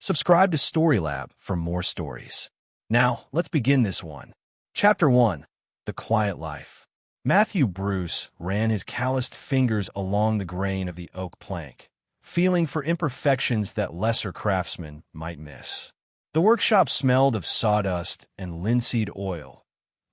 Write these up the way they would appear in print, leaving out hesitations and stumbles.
Subscribe to StoryLab for more stories. Now, let's begin this one. Chapter 1. The Quiet Life. Matthew Bruce ran his calloused fingers along the grain of the oak plank, feeling for imperfections that lesser craftsmen might miss. The workshop smelled of sawdust and linseed oil,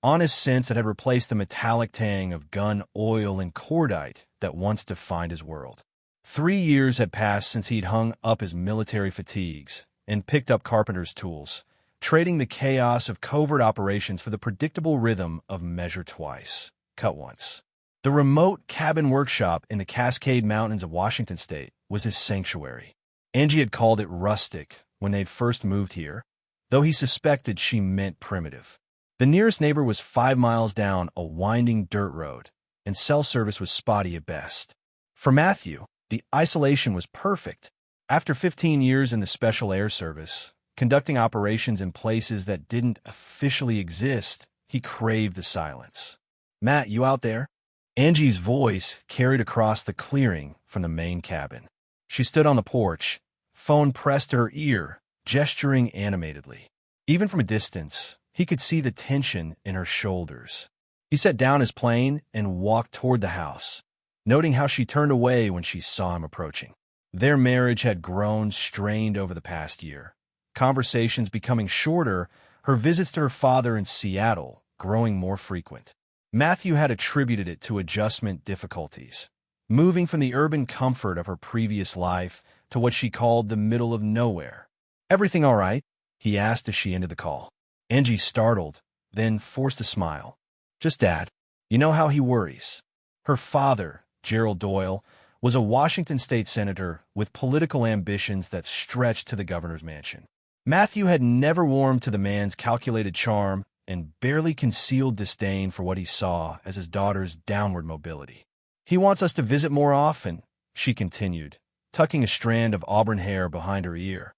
honest scents that had replaced the metallic tang of gun oil and cordite that once defined his world. 3 years had passed since he'd hung up his military fatigues and picked up carpenter's tools, trading the chaos of covert operations for the predictable rhythm of measure twice, cut once. The remote cabin workshop in the Cascade Mountains of Washington State was his sanctuary. Angie had called it rustic when they'd first moved here, though he suspected she meant primitive. The nearest neighbor was 5 miles down a winding dirt road, and cell service was spotty at best. For Matthew, the isolation was perfect. After 15 years in the Special Air Service, conducting operations in places that didn't officially exist, he craved the silence. "Matt, you out there?" Angie's voice carried across the clearing from the main cabin. She stood on the porch, phone pressed to her ear, gesturing animatedly. Even from a distance, he could see the tension in her shoulders. He set down his plane and walked toward the house, noting how she turned away when she saw him approaching. Their marriage had grown strained over the past year, conversations becoming shorter, her visits to her father in Seattle growing more frequent. Matthew had attributed it to adjustment difficulties, moving from the urban comfort of her previous life to what she called the middle of nowhere. "Everything all right?" he asked as she ended the call. Angie startled, then forced a smile. "Just Dad. You know how he worries." Her father, Gerald Doyle, was a Washington state senator with political ambitions that stretched to the governor's mansion. Matthew had never warmed to the man's calculated charm and barely concealed disdain for what he saw as his daughter's downward mobility. "He wants us to visit more often," she continued, tucking a strand of auburn hair behind her ear,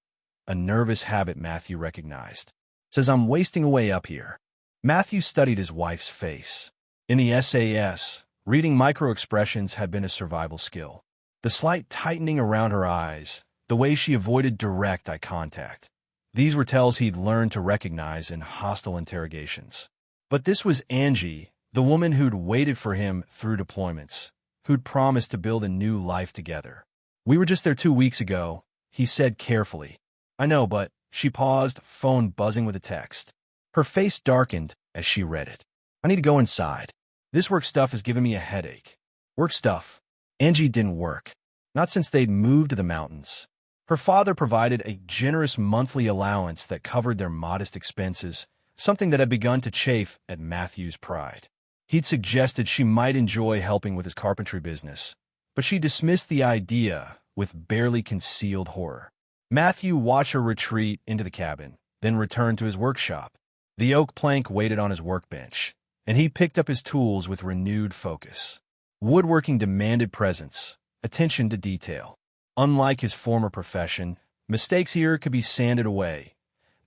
a nervous habit Matthew recognized. "Says I'm wasting away up here." Matthew studied his wife's face. In the SAS, reading micro-expressions had been a survival skill. The slight tightening around her eyes, the way she avoided direct eye contact. These were tells he'd learned to recognize in hostile interrogations. But this was Angie, the woman who'd waited for him through deployments, who'd promised to build a new life together. "We were just there 2 weeks ago," he said carefully. "I know, but..." She paused, phone buzzing with a text. Her face darkened as she read it. "I need to go inside. This work stuff is giving me a headache." Work stuff. Angie didn't work. Not since they'd moved to the mountains. Her father provided a generous monthly allowance that covered their modest expenses, something that had begun to chafe at Matthew's pride. He'd suggested she might enjoy helping with his carpentry business, but she dismissed the idea with barely concealed horror. Matthew watched her retreat into the cabin, then returned to his workshop. The oak plank waited on his workbench, and he picked up his tools with renewed focus. Woodworking demanded presence, attention to detail. Unlike his former profession, mistakes here could be sanded away,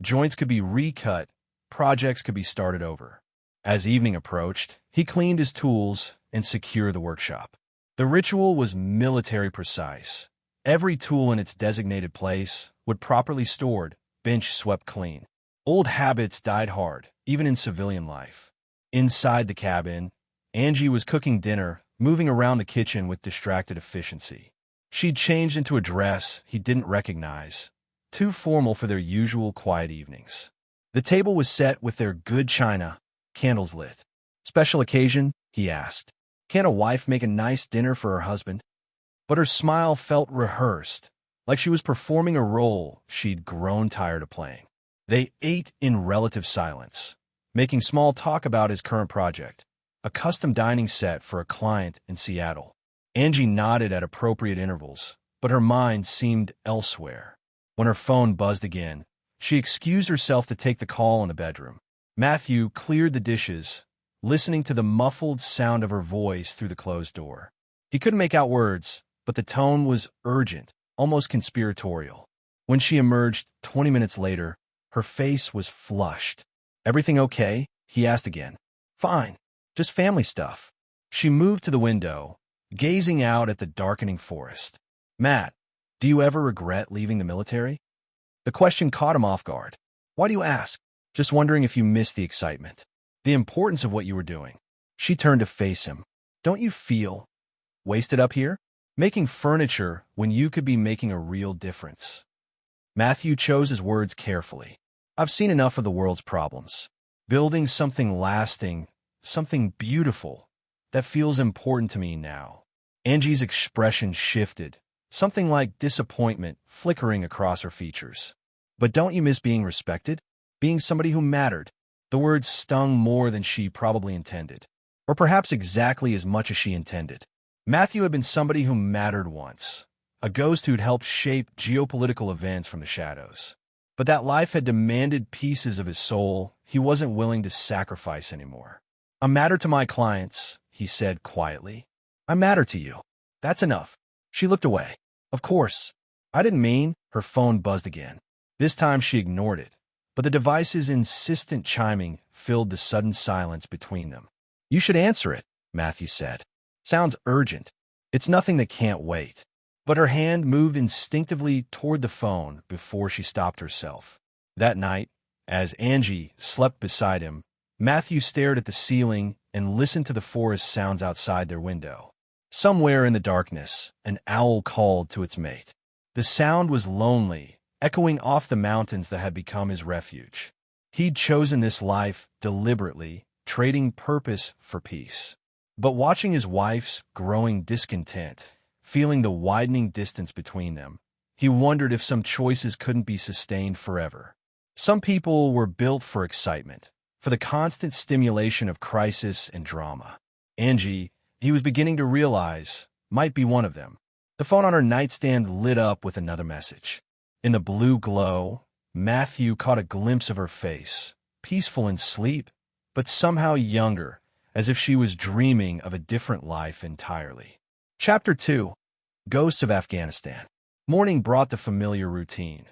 joints could be recut, projects could be started over. As evening approached, he cleaned his tools and secured the workshop. The ritual was military precise. Every tool in its designated place, would properly stored, bench swept clean. Old habits died hard, even in civilian life. Inside the cabin, Angie was cooking dinner, moving around the kitchen with distracted efficiency. She'd changed into a dress he didn't recognize, too formal for their usual quiet evenings. The table was set with their good china, candles lit. "Special occasion?" he asked. "Can't a wife make a nice dinner for her husband?" But her smile felt rehearsed, like she was performing a role she'd grown tired of playing. They ate in relative silence, making small talk about his current project, a custom dining set for a client in Seattle. Angie nodded at appropriate intervals, but her mind seemed elsewhere. When her phone buzzed again, she excused herself to take the call in the bedroom. Matthew cleared the dishes, listening to the muffled sound of her voice through the closed door. He couldn't make out words, but the tone was urgent, almost conspiratorial. When she emerged 20 minutes later, her face was flushed. "Everything okay?" he asked again. "Fine. Just family stuff." She moved to the window, gazing out at the darkening forest. "Matt, do you ever regret leaving the military?" The question caught him off guard. Why do you ask? Just wondering if you missed the excitement, the importance of what you were doing. She turned to face him. Don't you feel wasted up here? Making furniture when you could be making a real difference. Matthew chose his words carefully. I've seen enough of the world's problems. Building something lasting, something beautiful, that feels important to me now. Angie's expression shifted, something like disappointment flickering across her features. But don't you miss being respected? Being somebody who mattered? The words stung more than she probably intended. Or perhaps exactly as much as she intended. Matthew had been somebody who mattered once. A ghost who'd helped shape geopolitical events from the shadows. But that life had demanded pieces of his soul he wasn't willing to sacrifice anymore. I matter to my clients, he said quietly. I matter to you. That's enough. She looked away. Of course. I didn't mean. Her phone buzzed again. This time she ignored it, but the device's insistent chiming filled the sudden silence between them. You should answer it, Matthew said. Sounds urgent. It's nothing that can't wait. But her hand moved instinctively toward the phone before she stopped herself. That night, as Angie slept beside him, Matthew stared at the ceiling and listened to the forest sounds outside their window. Somewhere in the darkness, an owl called to its mate. The sound was lonely, echoing off the mountains that had become his refuge. He'd chosen this life deliberately, trading purpose for peace. But watching his wife's growing discontent, feeling the widening distance between them, he wondered if some choices couldn't be sustained forever. Some people were built for excitement, for the constant stimulation of crisis and drama. Angie, he was beginning to realize, might be one of them. The phone on her nightstand lit up with another message. In the blue glow, Matthew caught a glimpse of her face, peaceful in sleep, but somehow younger, as if she was dreaming of a different life entirely. Chapter 2. Ghosts of Afghanistan. Morning brought the familiar routine.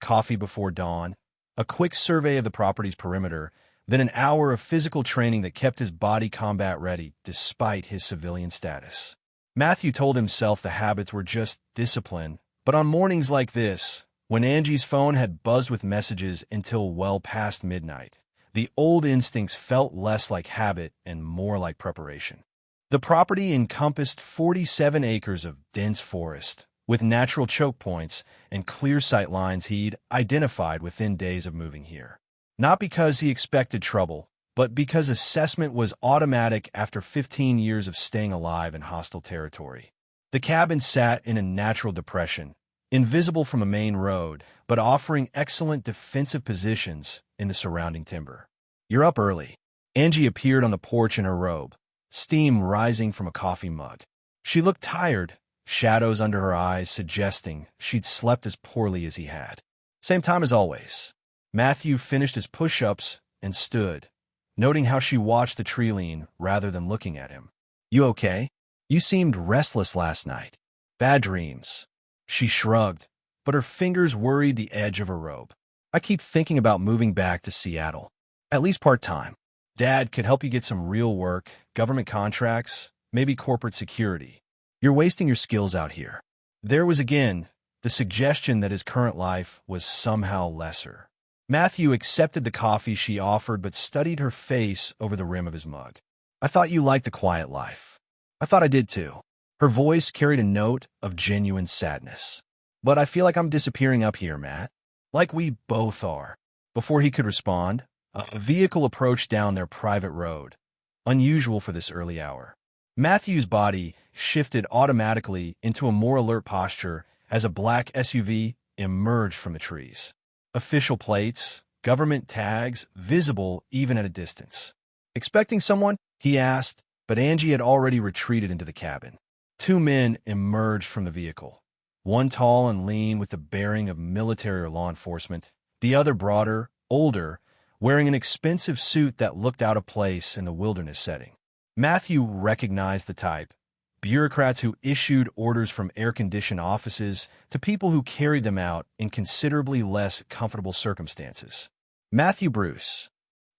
Coffee before dawn, a quick survey of the property's perimeter, then an hour of physical training that kept his body combat-ready despite his civilian status. Matthew told himself the habits were just discipline, but on mornings like this, when Angie's phone had buzzed with messages until well past midnight, the old instincts felt less like habit and more like preparation. The property encompassed 47 acres of dense forest, with natural choke points and clear sight lines he'd identified within days of moving here. Not because he expected trouble, but because assessment was automatic after 15 years of staying alive in hostile territory. The cabin sat in a natural depression, invisible from a main road, but offering excellent defensive positions in the surrounding timber. You're up early. Angie appeared on the porch in her robe, steam rising from a coffee mug. She looked tired, shadows under her eyes suggesting she'd slept as poorly as he had. Same time as always. Matthew finished his push-ups and stood, noting how she watched the tree lean rather than looking at him. You okay? You seemed restless last night. Bad dreams. She shrugged, but her fingers worried the edge of her robe. I keep thinking about moving back to Seattle. At least part-time. Dad could help you get some real work, government contracts, maybe corporate security. You're wasting your skills out here. There was again the suggestion that his current life was somehow lesser. Matthew accepted the coffee she offered but studied her face over the rim of his mug. I thought you liked the quiet life. I thought I did too. Her voice carried a note of genuine sadness. But I feel like I'm disappearing up here, Matt. Like we both are. Before he could respond, a vehicle approached down their private road, unusual for this early hour. Matthew's body shifted automatically into a more alert posture as a black SUV emerged from the trees. Official plates, government tags, visible even at a distance. Expecting someone? He asked, but Angie had already retreated into the cabin. Two men emerged from the vehicle, one tall and lean with the bearing of military or law enforcement, the other broader, older, wearing an expensive suit that looked out of place in the wilderness setting. Matthew recognized the type, bureaucrats who issued orders from air-conditioned offices to people who carried them out in considerably less comfortable circumstances. Matthew Bruce.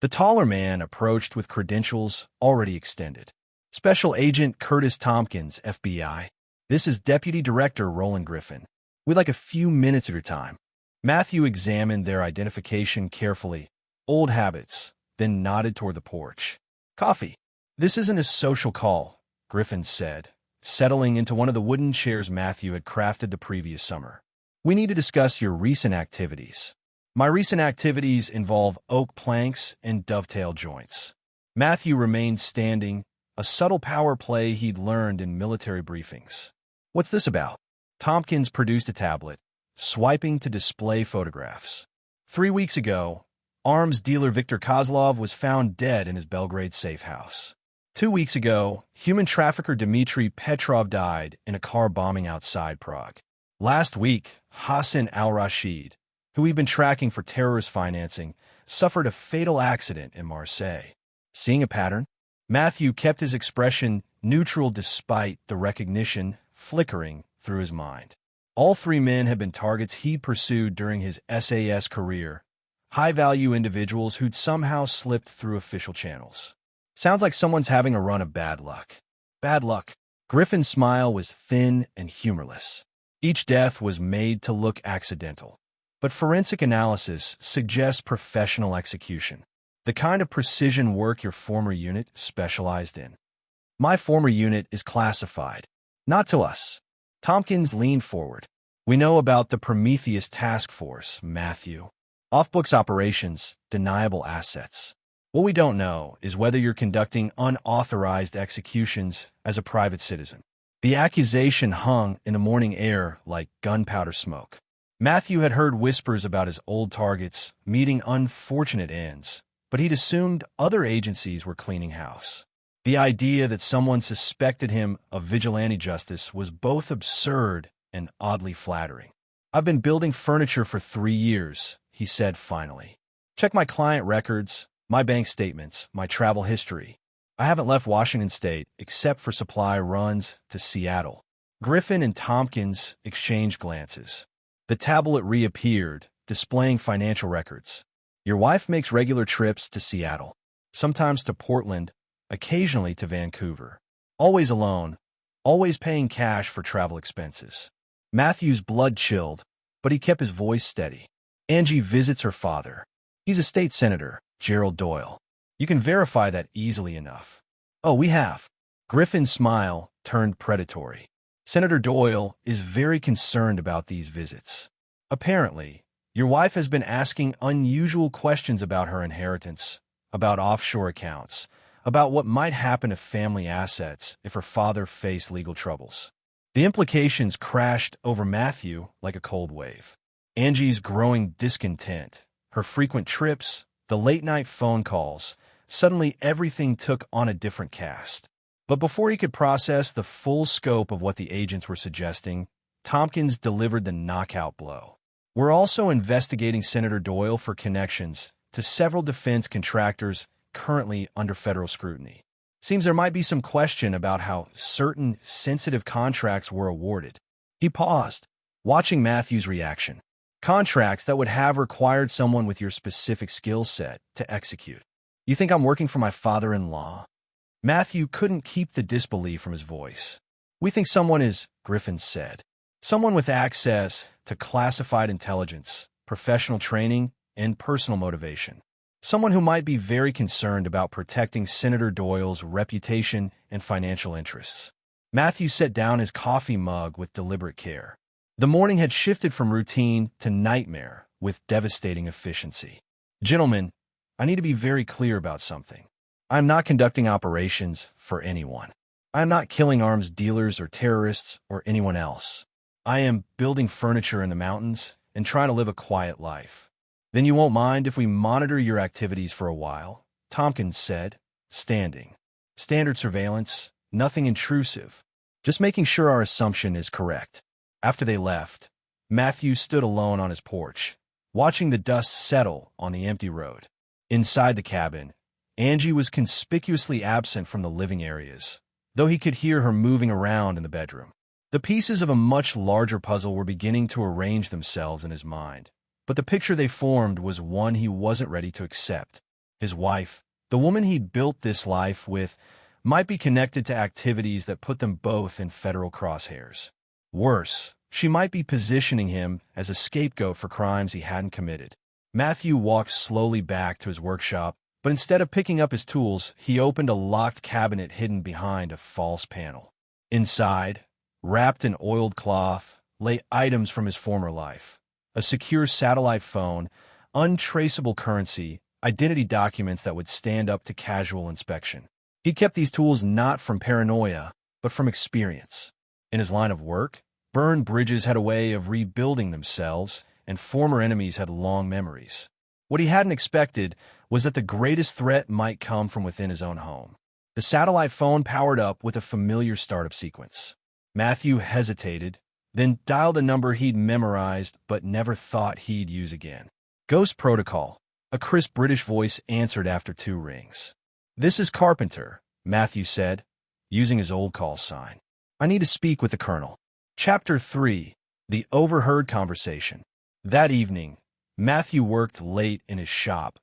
The taller man approached with credentials already extended. Special Agent Curtis Tompkins, FBI. This is Deputy Director Roland Griffin. We'd like a few minutes of your time. Matthew examined their identification carefully. Old habits, then nodded toward the porch. Coffee. This isn't a social call, Griffin said, settling into one of the wooden chairs Matthew had crafted the previous summer. We need to discuss your recent activities. My recent activities involve oak planks and dovetail joints. Matthew remained standing, a subtle power play he'd learned in military briefings. What's this about? Tompkins produced a tablet, swiping to display photographs. 3 weeks ago, arms dealer Viktor Kozlov was found dead in his Belgrade safe house. 2 weeks ago, human trafficker Dmitry Petrov died in a car bombing outside Prague. Last week, Hassan al-Rashid, who we've been tracking for terrorist financing, suffered a fatal accident in Marseille. Seeing a pattern? Matthew kept his expression neutral despite the recognition flickering through his mind. All 3 men had been targets he'd pursued during his SAS career, high-value individuals who'd somehow slipped through official channels. Sounds like someone's having a run of bad luck. Bad luck. Griffin's smile was thin and humorless. Each death was made to look accidental. But forensic analysis suggests professional execution, the kind of precision work your former unit specialized in. My former unit is classified. Not to us. Tompkins leaned forward. We know about the Prometheus Task Force, Matthew. Off-books operations, deniable assets. What we don't know is whether you're conducting unauthorized executions as a private citizen. The accusation hung in the morning air like gunpowder smoke. Matthew had heard whispers about his old targets meeting unfortunate ends, but he'd assumed other agencies were cleaning house. The idea that someone suspected him of vigilante justice was both absurd and oddly flattering. I've been building furniture for 3 years, he said finally. Check my client records, my bank statements, my travel history. I haven't left Washington State except for supply runs to Seattle. Griffin and Tompkins exchanged glances. The tablet reappeared, displaying financial records. Your wife makes regular trips to Seattle, sometimes to Portland, occasionally to Vancouver. Always alone, always paying cash for travel expenses. Matthew's blood chilled, but he kept his voice steady. Angie visits her father. He's a state senator, Gerald Doyle. You can verify that easily enough. Oh, we have. Griffin's smile turned predatory. Senator Doyle is very concerned about these visits. Apparently, your wife has been asking unusual questions about her inheritance, about offshore accounts, about what might happen to family assets if her father faced legal troubles. The implications crashed over Matthew like a cold wave. Angie's growing discontent, her frequent trips, the late-night phone calls, suddenly everything took on a different cast. But before he could process the full scope of what the agents were suggesting, Tompkins delivered the knockout blow. We're also investigating Senator Doyle for connections to several defense contractors currently under federal scrutiny. Seems there might be some question about how certain sensitive contracts were awarded. He paused, watching Matthew's reaction. Contracts that would have required someone with your specific skill set to execute. You think I'm working for my father-in-law? Matthew couldn't keep the disbelief from his voice. We think someone is, Griffin said. Someone with access to classified intelligence, professional training, and personal motivation. Someone who might be very concerned about protecting Senator Doyle's reputation and financial interests. Matthew set down his coffee mug with deliberate care. The morning had shifted from routine to nightmare with devastating efficiency. Gentlemen, I need to be very clear about something. I am not conducting operations for anyone. I am not killing arms dealers or terrorists or anyone else. I am building furniture in the mountains and trying to live a quiet life. Then you won't mind if we monitor your activities for a while, Tompkins said, standing. Standard surveillance, nothing intrusive. Just making sure our assumption is correct. After they left, Matthew stood alone on his porch, watching the dust settle on the empty road. Inside the cabin, Angie was conspicuously absent from the living areas, though he could hear her moving around in the bedroom. The pieces of a much larger puzzle were beginning to arrange themselves in his mind, but the picture they formed was one he wasn't ready to accept. His wife, the woman he'd built this life with, might be connected to activities that put them both in federal crosshairs. Worse, She might be positioning him as a scapegoat for crimes he hadn't committed. Matthew walked slowly back to his workshop, but instead of picking up his tools, he opened a locked cabinet hidden behind a false panel. Inside, wrapped in oiled cloth, lay items from his former life: a secure satellite phone, untraceable currency, identity documents that would stand up to casual inspection. He kept these tools not from paranoia, but from experience. In his line of work, burned bridges had a way of rebuilding themselves, and former enemies had long memories. What he hadn't expected was that the greatest threat might come from within his own home. The satellite phone powered up with a familiar startup sequence. Matthew hesitated, then dialed a number he'd memorized but never thought he'd use again. Ghost Protocol. A crisp British voice answered after 2 rings. "This is Carpenter," Matthew said, using his old call sign. "I need to speak with the Colonel." Chapter 3. The Overheard Conversation. That evening, Matthew worked late in his shop,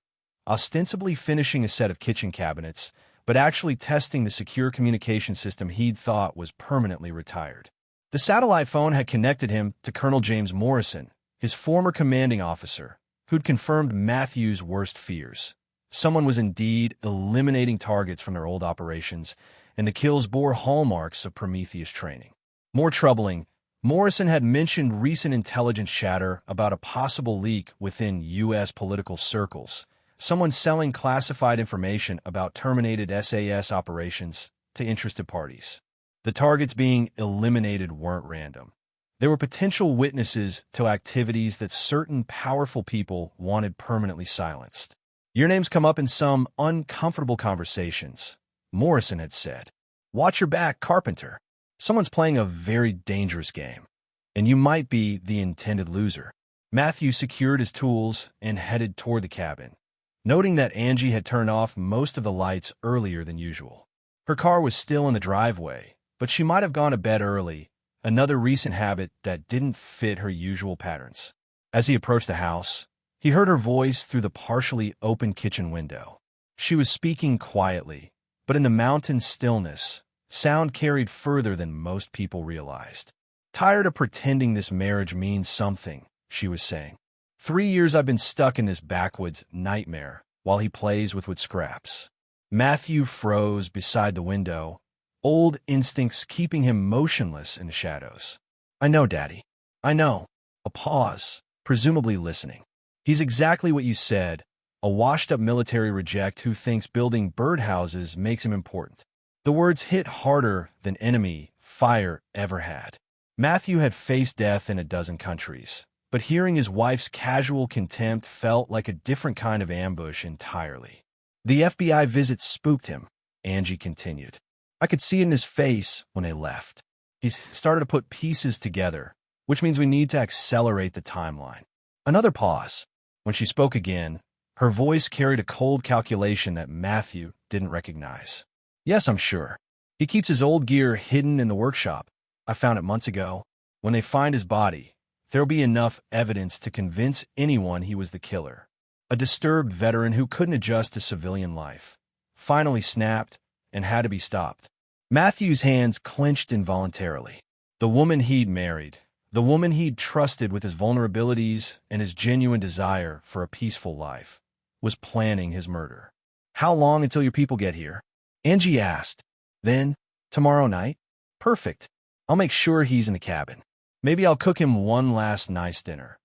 ostensibly finishing a set of kitchen cabinets, but actually testing the secure communication system he'd thought was permanently retired. The satellite phone had connected him to Colonel James Morrison, his former commanding officer, who'd confirmed Matthew's worst fears. Someone was indeed eliminating targets from their old operations, and the kills bore hallmarks of Prometheus training. More troubling, Morrison had mentioned recent intelligence chatter about a possible leak within U.S. political circles, someone selling classified information about terminated SAS operations to interested parties. The targets being eliminated weren't random. They were potential witnesses to activities that certain powerful people wanted permanently silenced. "Your name's come up in some uncomfortable conversations," Morrison had said. "Watch your back, Carpenter. Someone's playing a very dangerous game, and you might be the intended loser." Matthew secured his tools and headed toward the cabin, noting that Angie had turned off most of the lights earlier than usual. Her car was still in the driveway, but she might have gone to bed early, another recent habit that didn't fit her usual patterns. As he approached the house, he heard her voice through the partially open kitchen window. She was speaking quietly, but in the mountain stillness, sound carried further than most people realized. "Tired of pretending this marriage means something," she was saying. 3 years I've been stuck in this backwoods nightmare while he plays with wood scraps." Matthew froze beside the window, old instincts keeping him motionless in the shadows. "I know, Daddy. I know." A pause, presumably listening. "He's exactly what you said, a washed-up military reject who thinks building birdhouses makes him important." The words hit harder than enemy fire ever had. Matthew had faced death in a dozen countries, but hearing his wife's casual contempt felt like a different kind of ambush entirely. "The FBI visit spooked him," Angie continued. "I could see it in his face when they left. He's started to put pieces together, which means we need to accelerate the timeline." Another pause. When she spoke again, her voice carried a cold calculation that Matthew didn't recognize. "Yes, I'm sure. He keeps his old gear hidden in the workshop. I found it months ago. When they find his body, there'll be enough evidence to convince anyone he was the killer." A disturbed veteran who couldn't adjust to civilian life finally snapped and had to be stopped. Matthew's hands clenched involuntarily. The woman he'd married, the woman he'd trusted with his vulnerabilities and his genuine desire for a peaceful life, was planning his murder. "How long until your people get here?" Angie asked. "Then, tomorrow night?" "Perfect. I'll make sure he's in the cabin. Maybe I'll cook him one last nice dinner.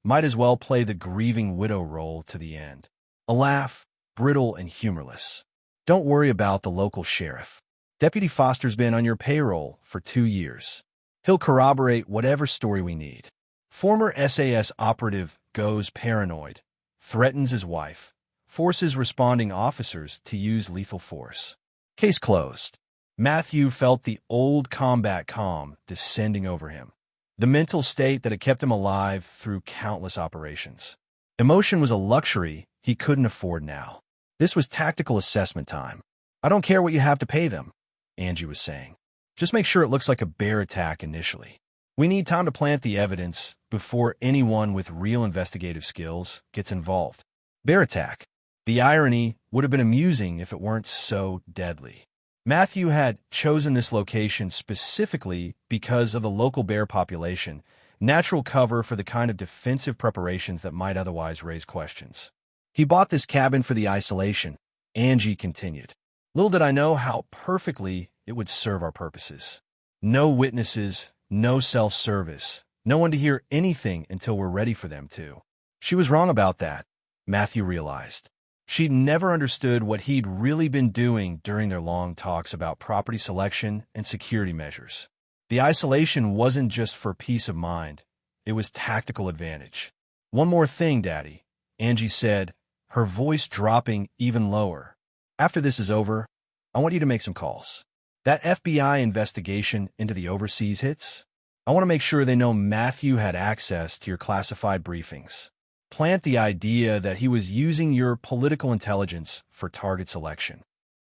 Might as well play the grieving widow role to the end." A laugh, brittle and humorless. "Don't worry about the local sheriff. Deputy Foster's been on your payroll for 2 years. He'll corroborate whatever story we need." Former SAS operative goes paranoid, threatens his wife, forces responding officers to use lethal force. Case closed. Matthew felt the old combat calm descending over him, the mental state that had kept him alive through countless operations. Emotion was a luxury he couldn't afford now. This was tactical assessment time. "I don't care what you have to pay them," Angie was saying. "Just make sure it looks like a bear attack initially. We need time to plant the evidence before anyone with real investigative skills gets involved." Bear attack. The irony would have been amusing if it weren't so deadly. Matthew had chosen this location specifically because of the local bear population, natural cover for the kind of defensive preparations that might otherwise raise questions. He bought this cabin for the isolation, Angie continued. Little did I know how perfectly it would serve our purposes. No witnesses, no cell service, no one to hear anything until we're ready for them to. She was wrong about that, Matthew realized. She'd never understood what he'd really been doing during their long talks about property selection and security measures. The isolation wasn't just for peace of mind, it was tactical advantage. One more thing, Daddy, Angie said, her voice dropping even lower. After this is over, I want you to make some calls. That FBI investigation into the overseas hits, I want to make sure they know Matthew had access to your classified briefings. Plant the idea that he was using your political intelligence for target selection.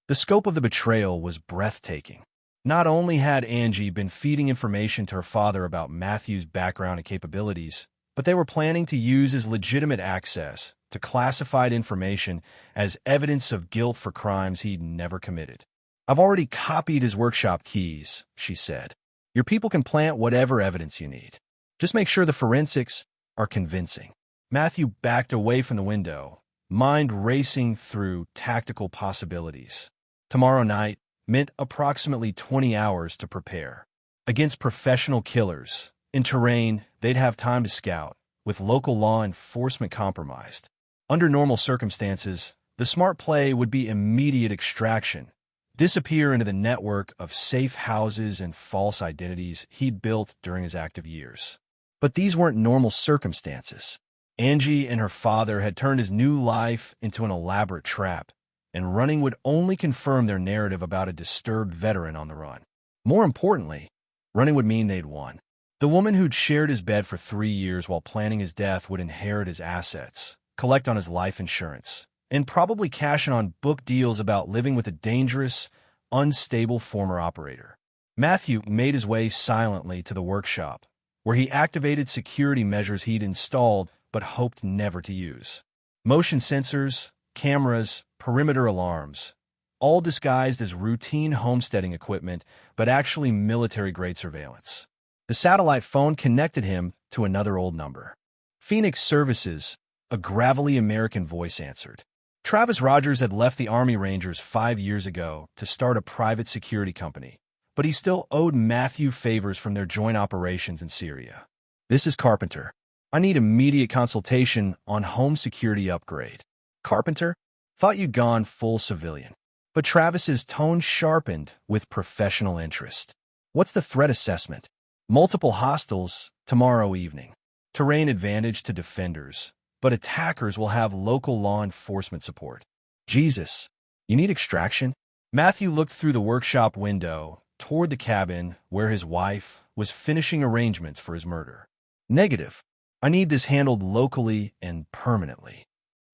The scope of the betrayal was breathtaking. Not only had Angie been feeding information to her father about Matthew's background and capabilities, but they were planning to use his legitimate access to classified information as evidence of guilt for crimes he'd never committed. I've already copied his workshop keys, she said. Your people can plant whatever evidence you need. Just make sure the forensics are convincing. Matthew backed away from the window, mind racing through tactical possibilities. Tomorrow night meant approximately 20 hours to prepare. Against professional killers, in terrain they'd have time to scout, with local law enforcement compromised. Under normal circumstances, the smart play would be immediate extraction, disappear into the network of safe houses and false identities he'd built during his active years. But these weren't normal circumstances. Angie and her father had turned his new life into an elaborate trap, and running would only confirm their narrative about a disturbed veteran on the run. More importantly, running would mean they'd won. The woman who'd shared his bed for 3 years while planning his death would inherit his assets, collect on his life insurance, and probably cash in on book deals about living with a dangerous, unstable former operator. Matthew made his way silently to the workshop, where he activated security measures he'd installed but hoped never to use. Motion sensors, cameras, perimeter alarms, all disguised as routine homesteading equipment, but actually military-grade surveillance. The satellite phone connected him to another old number. Phoenix Services, a gravelly American voice answered. Travis Rogers had left the Army Rangers 5 years ago to start a private security company, but he still owed Matthew favors from their joint operations in Syria. This is Carpenter. I need immediate consultation on home security upgrade. Carpenter? Thought you'd gone full civilian. But Travis's tone sharpened with professional interest. What's the threat assessment? Multiple hostiles tomorrow evening. Terrain advantage to defenders, but attackers will have local law enforcement support. Jesus, you need extraction? Matthew looked through the workshop window toward the cabin where his wife was finishing arrangements for his murder. Negative. I need this handled locally and permanently.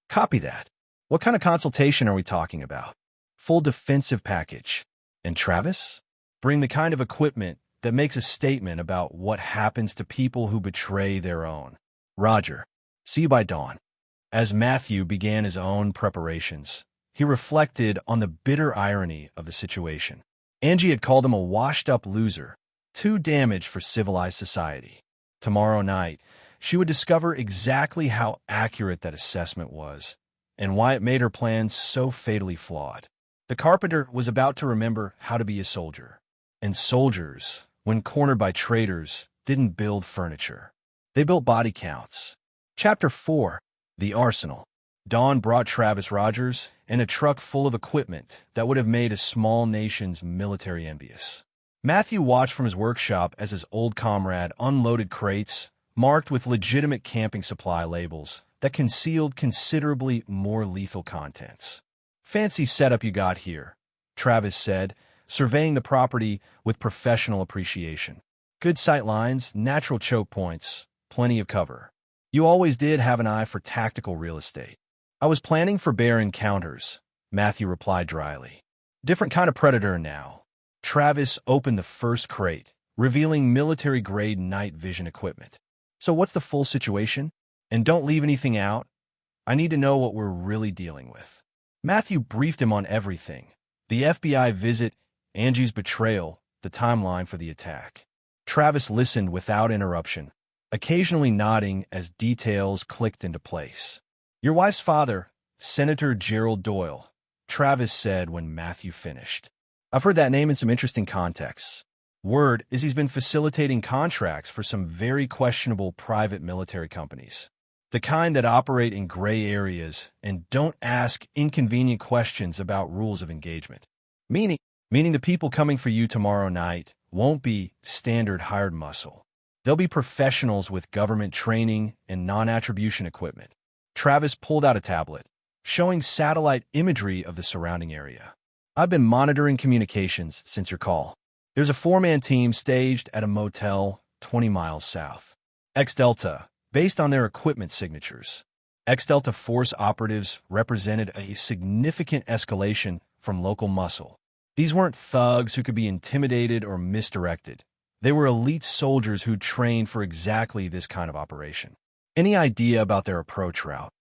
Copy that. What kind of consultation are we talking about? Full defensive package. And Travis? Bring the kind of equipment that makes a statement about what happens to people who betray their own. Roger. See you by dawn. As Matthew began his own preparations, he reflected on the bitter irony of the situation. Angie had called him a washed-up loser, too damaged for civilized society. Tomorrow night, she would discover exactly how accurate that assessment was, and why it made her plans so fatally flawed. The carpenter was about to remember how to be a soldier. And soldiers, when cornered by traitors, didn't build furniture. They built body counts. Chapter 4. The Arsenal. Dawn brought Travis Rogers and a truck full of equipment that would have made a small nation's military envious. Matthew watched from his workshop as his old comrade unloaded crates marked with legitimate camping supply labels that concealed considerably more lethal contents. Fancy setup you got here, Travis said, surveying the property with professional appreciation. Good sight lines, natural choke points, plenty of cover. You always did have an eye for tactical real estate. I was planning for bear encounters, Matthew replied dryly. Different kind of predator now. Travis opened the first crate, revealing military-grade night vision equipment. So what's the full situation? And don't leave anything out. I need to know what we're really dealing with. Matthew briefed him on everything. The FBI visit Angie's betrayal, the timeline for the attack. Travis listened without interruption, occasionally nodding as details clicked into place. "Your wife's father, Senator Gerald Doyle," Travis said when Matthew finished. "I've heard that name in some interesting contexts. Word is he's been facilitating contracts for some very questionable private military companies. The kind that operate in gray areas and don't ask inconvenient questions about rules of engagement. Meaning the people coming for you tomorrow night won't be standard hired muscle. They'll be professionals with government training and non-attribution equipment." Travis pulled out a tablet, showing satellite imagery of the surrounding area. "I've been monitoring communications since your call. There's a four-man team staged at a motel 20 miles south. X-Delta, based on their equipment signatures. X-Delta Force operatives represented a significant escalation from local muscle. These weren't thugs who could be intimidated or misdirected. They were elite soldiers who trained for exactly this kind of operation. Any idea about their approach route?"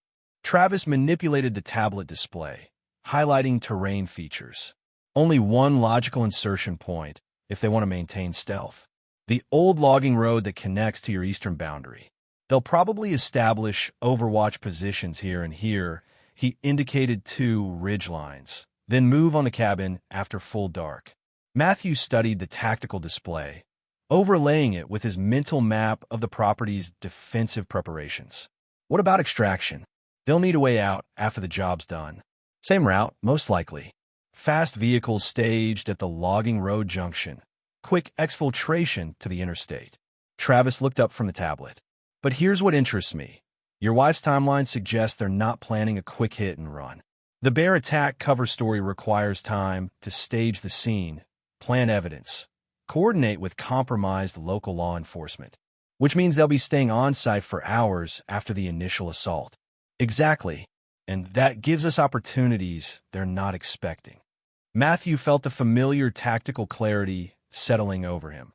Travis manipulated the tablet display, highlighting terrain features. "Only one logical insertion point if they want to maintain stealth. The old logging road that connects to your eastern boundary. They'll probably establish overwatch positions here and here." He indicated 2 ridge lines, then move on the cabin after full dark. Matthew studied the tactical display, overlaying it with his mental map of the property's defensive preparations. "What about extraction?" "They'll need a way out after the job's done. Same route, most likely. Fast vehicles staged at the logging road junction. Quick exfiltration to the interstate." Travis looked up from the tablet. "But here's what interests me. Your wife's timeline suggests they're not planning a quick hit and run. The bear attack cover story requires time to stage the scene, plan evidence, coordinate with compromised local law enforcement, which means they'll be staying on site for hours after the initial assault." "Exactly. And that gives us opportunities they're not expecting." Matthew felt the familiar tactical clarity settling over him,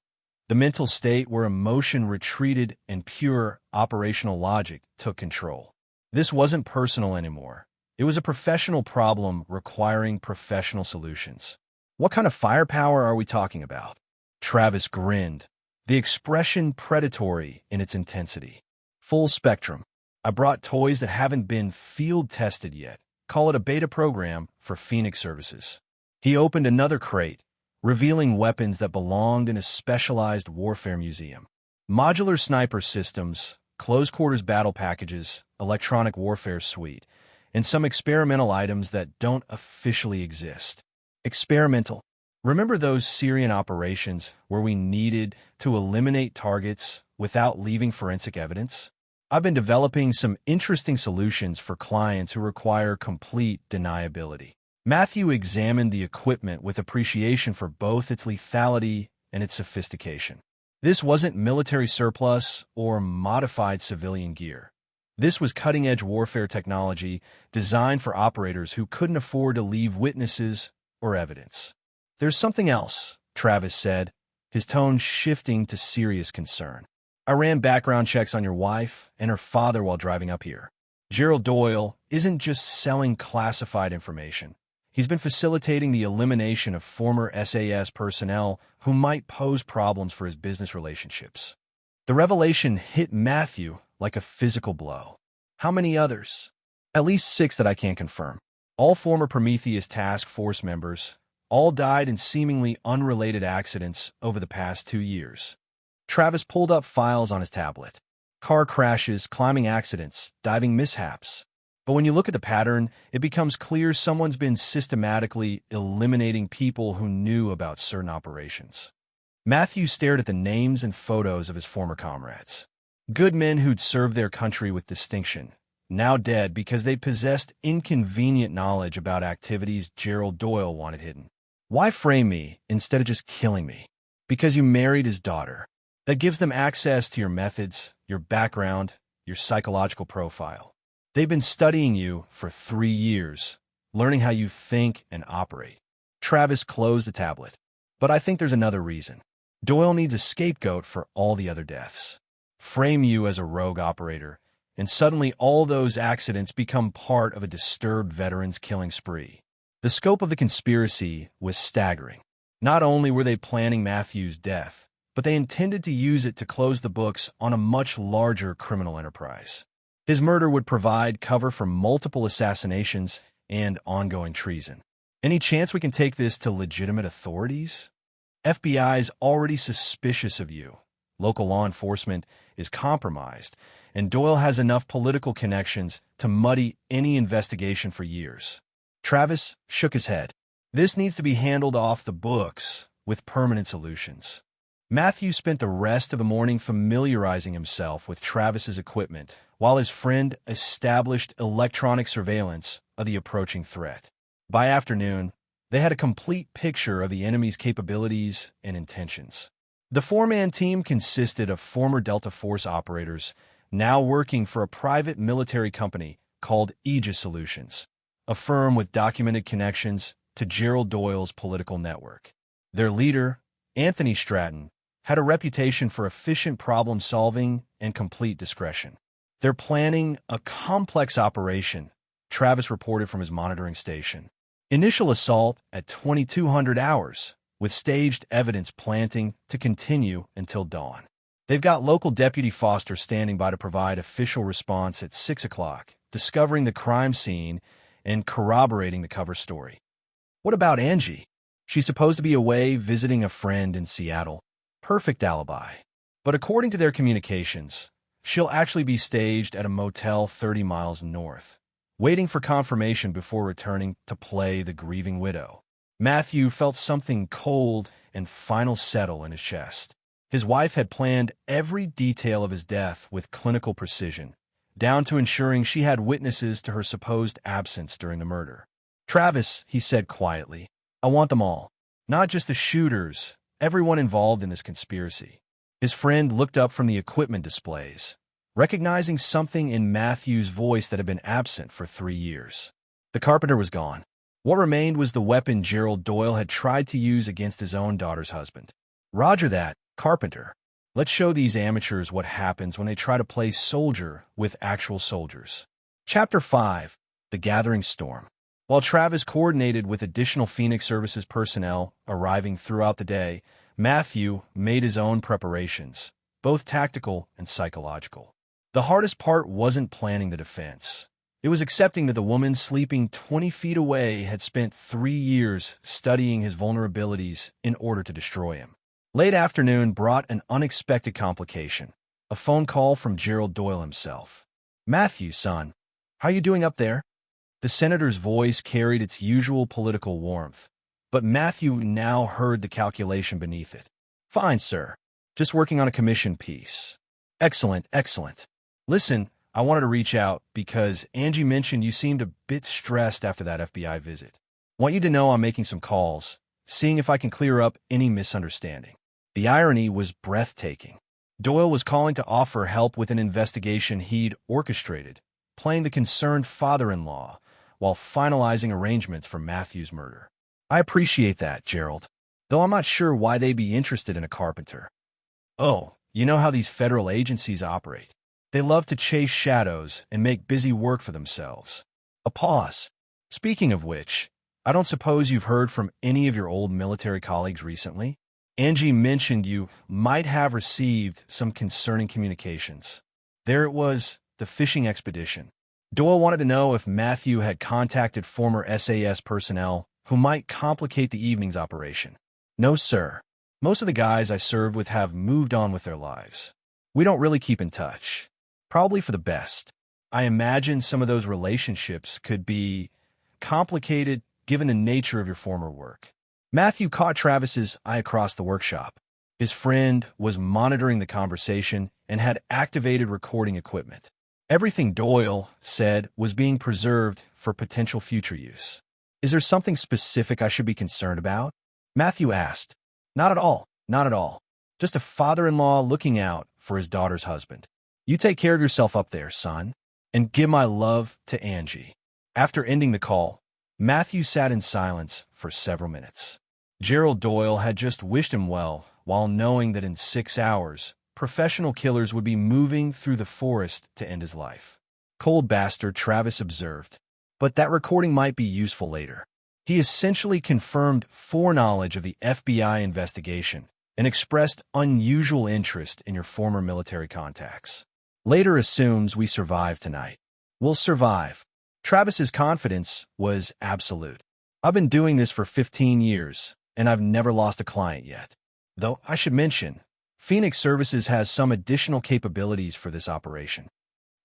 the mental state where emotion retreated and pure operational logic took control. This wasn't personal anymore. It was a professional problem requiring professional solutions. "What kind of firepower are we talking about?" Travis grinned, the expression predatory in its intensity. "Full spectrum. I brought toys that haven't been field-tested yet. Call it a beta program for Phoenix services." He opened another crate, revealing weapons that belonged in a specialized warfare museum. Modular sniper systems, close-quarters battle packages, electronic warfare suite, and some experimental items that don't officially exist. Experimental. Remember those Syrian operations where we needed to eliminate targets without leaving forensic evidence? I've been developing some interesting solutions for clients who require complete deniability. Matthew examined the equipment with appreciation for both its lethality and its sophistication. This wasn't military surplus or modified civilian gear. This was cutting-edge warfare technology designed for operators who couldn't afford to leave witnesses or evidence. "There's something else," Travis said, his tone shifting to serious concern. "I ran background checks on your wife and her father while driving up here. Gerald Doyle isn't just selling classified information. He's been facilitating the elimination of former SAS personnel who might pose problems for his business relationships." The revelation hit Matthew like a physical blow. "How many others?" "At least 6 that I can't confirm. All former Prometheus Task Force members. All died in seemingly unrelated accidents over the past 2 years." Travis pulled up files on his tablet. Car crashes, climbing accidents, diving mishaps. But when you look at the pattern, it becomes clear someone's been systematically eliminating people who knew about certain operations. Matthew stared at the names and photos of his former comrades. Good men who'd served their country with distinction, now dead because they possessed inconvenient knowledge about activities Gerald Doyle wanted hidden. "Why frame me instead of just killing me?" "Because you married his daughter. That gives them access to your methods, your background, your psychological profile. They've been studying you for 3 years, learning how you think and operate." Travis closed the tablet. "But I think there's another reason. Doyle needs a scapegoat for all the other deaths. Frame you as a rogue operator, and suddenly all those accidents become part of a disturbed veteran's killing spree." The scope of the conspiracy was staggering. Not only were they planning Matthew's death, but they intended to use it to close the books on a much larger criminal enterprise. His murder would provide cover for multiple assassinations and ongoing treason. Any chance we can take this to legitimate authorities? FBI's already suspicious of you. Local law enforcement is compromised, and Doyle has enough political connections to muddy any investigation for years. Travis shook his head. This needs to be handled off the books with permanent solutions. Matthew spent the rest of the morning familiarizing himself with Travis's equipment, while his friend established electronic surveillance of the approaching threat. By afternoon, they had a complete picture of the enemy's capabilities and intentions. The four-man team consisted of former Delta Force operators now working for a private military company called Aegis Solutions, a firm with documented connections to Gerald Doyle's political network. Their leader, Anthony Stratton, had a reputation for efficient problem-solving and complete discretion. They're planning a complex operation, Travis reported from his monitoring station. Initial assault at 2200 hours, with staged evidence planting to continue until dawn. They've got local Deputy Foster standing by to provide official response at 6 o'clock, discovering the crime scene and corroborating the cover story. What about Angie? She's supposed to be away visiting a friend in Seattle. Perfect alibi. But according to their communications, she'll actually be staged at a motel 30 miles north, waiting for confirmation before returning to play the grieving widow. Matthew felt something cold and final settle in his chest. His wife had planned every detail of his death with clinical precision, down to ensuring she had witnesses to her supposed absence during the murder. Travis, he said quietly, I want them all. Not just the shooters, everyone involved in this conspiracy. His friend looked up from the equipment displays, recognizing something in Matthew's voice that had been absent for 3 years. The carpenter was gone. What remained was the weapon Gerald Doyle had tried to use against his own daughter's husband. Roger that, Carpenter. Let's show these amateurs what happens when they try to play soldier with actual soldiers. Chapter 5. The Gathering Storm. While Travis coordinated with additional Phoenix Services personnel arriving throughout the day, Matthew made his own preparations, both tactical and psychological. The hardest part wasn't planning the defense. It was accepting that the woman sleeping 20 feet away had spent 3 years studying his vulnerabilities in order to destroy him. Late afternoon brought an unexpected complication, a phone call from Gerald Doyle himself. Matthew, son, how you doing up there? The senator's voice carried its usual political warmth, but Matthew now heard the calculation beneath it. Fine, sir. Just working on a commission piece. Excellent, excellent. Listen, I wanted to reach out because Angie mentioned you seemed a bit stressed after that FBI visit. Want you to know I'm making some calls, seeing if I can clear up any misunderstanding. The irony was breathtaking. Doyle was calling to offer help with an investigation he'd orchestrated, playing the concerned father-in-law while finalizing arrangements for Matthew's murder. I appreciate that, Gerald, though I'm not sure why they'd be interested in a carpenter. Oh, you know how these federal agencies operate. They love to chase shadows and make busy work for themselves. A pause. Speaking of which, I don't suppose you've heard from any of your old military colleagues recently? Angie mentioned you might have received some concerning communications. There it was, the fishing expedition. Doyle wanted to know if Matthew had contacted former SAS personnel who might complicate the evening's operation. No, sir. Most of the guys I served with have moved on with their lives. We don't really keep in touch. Probably for the best. I imagine some of those relationships could be complicated given the nature of your former work. Matthew caught Travis's eye across the workshop. His friend was monitoring the conversation and had activated recording equipment. Everything Doyle said was being preserved for potential future use. Is there something specific I should be concerned about? Matthew asked. Not at all, not at all. Just a father-in-law looking out for his daughter's husband. You take care of yourself up there, son, and give my love to Angie. After ending the call, Matthew sat in silence for several minutes. Gerald Doyle had just wished him well, while knowing that in 6 hours, professional killers would be moving through the forest to end his life. Cold bastard, Travis observed. But that recording might be useful later. He essentially confirmed foreknowledge of the FBI investigation and expressed unusual interest in your former military contacts. Later assumes we survive tonight. We'll survive. Travis's confidence was absolute. I've been doing this for 15 years, and I've never lost a client yet. Though I should mention, Phoenix Services has some additional capabilities for this operation.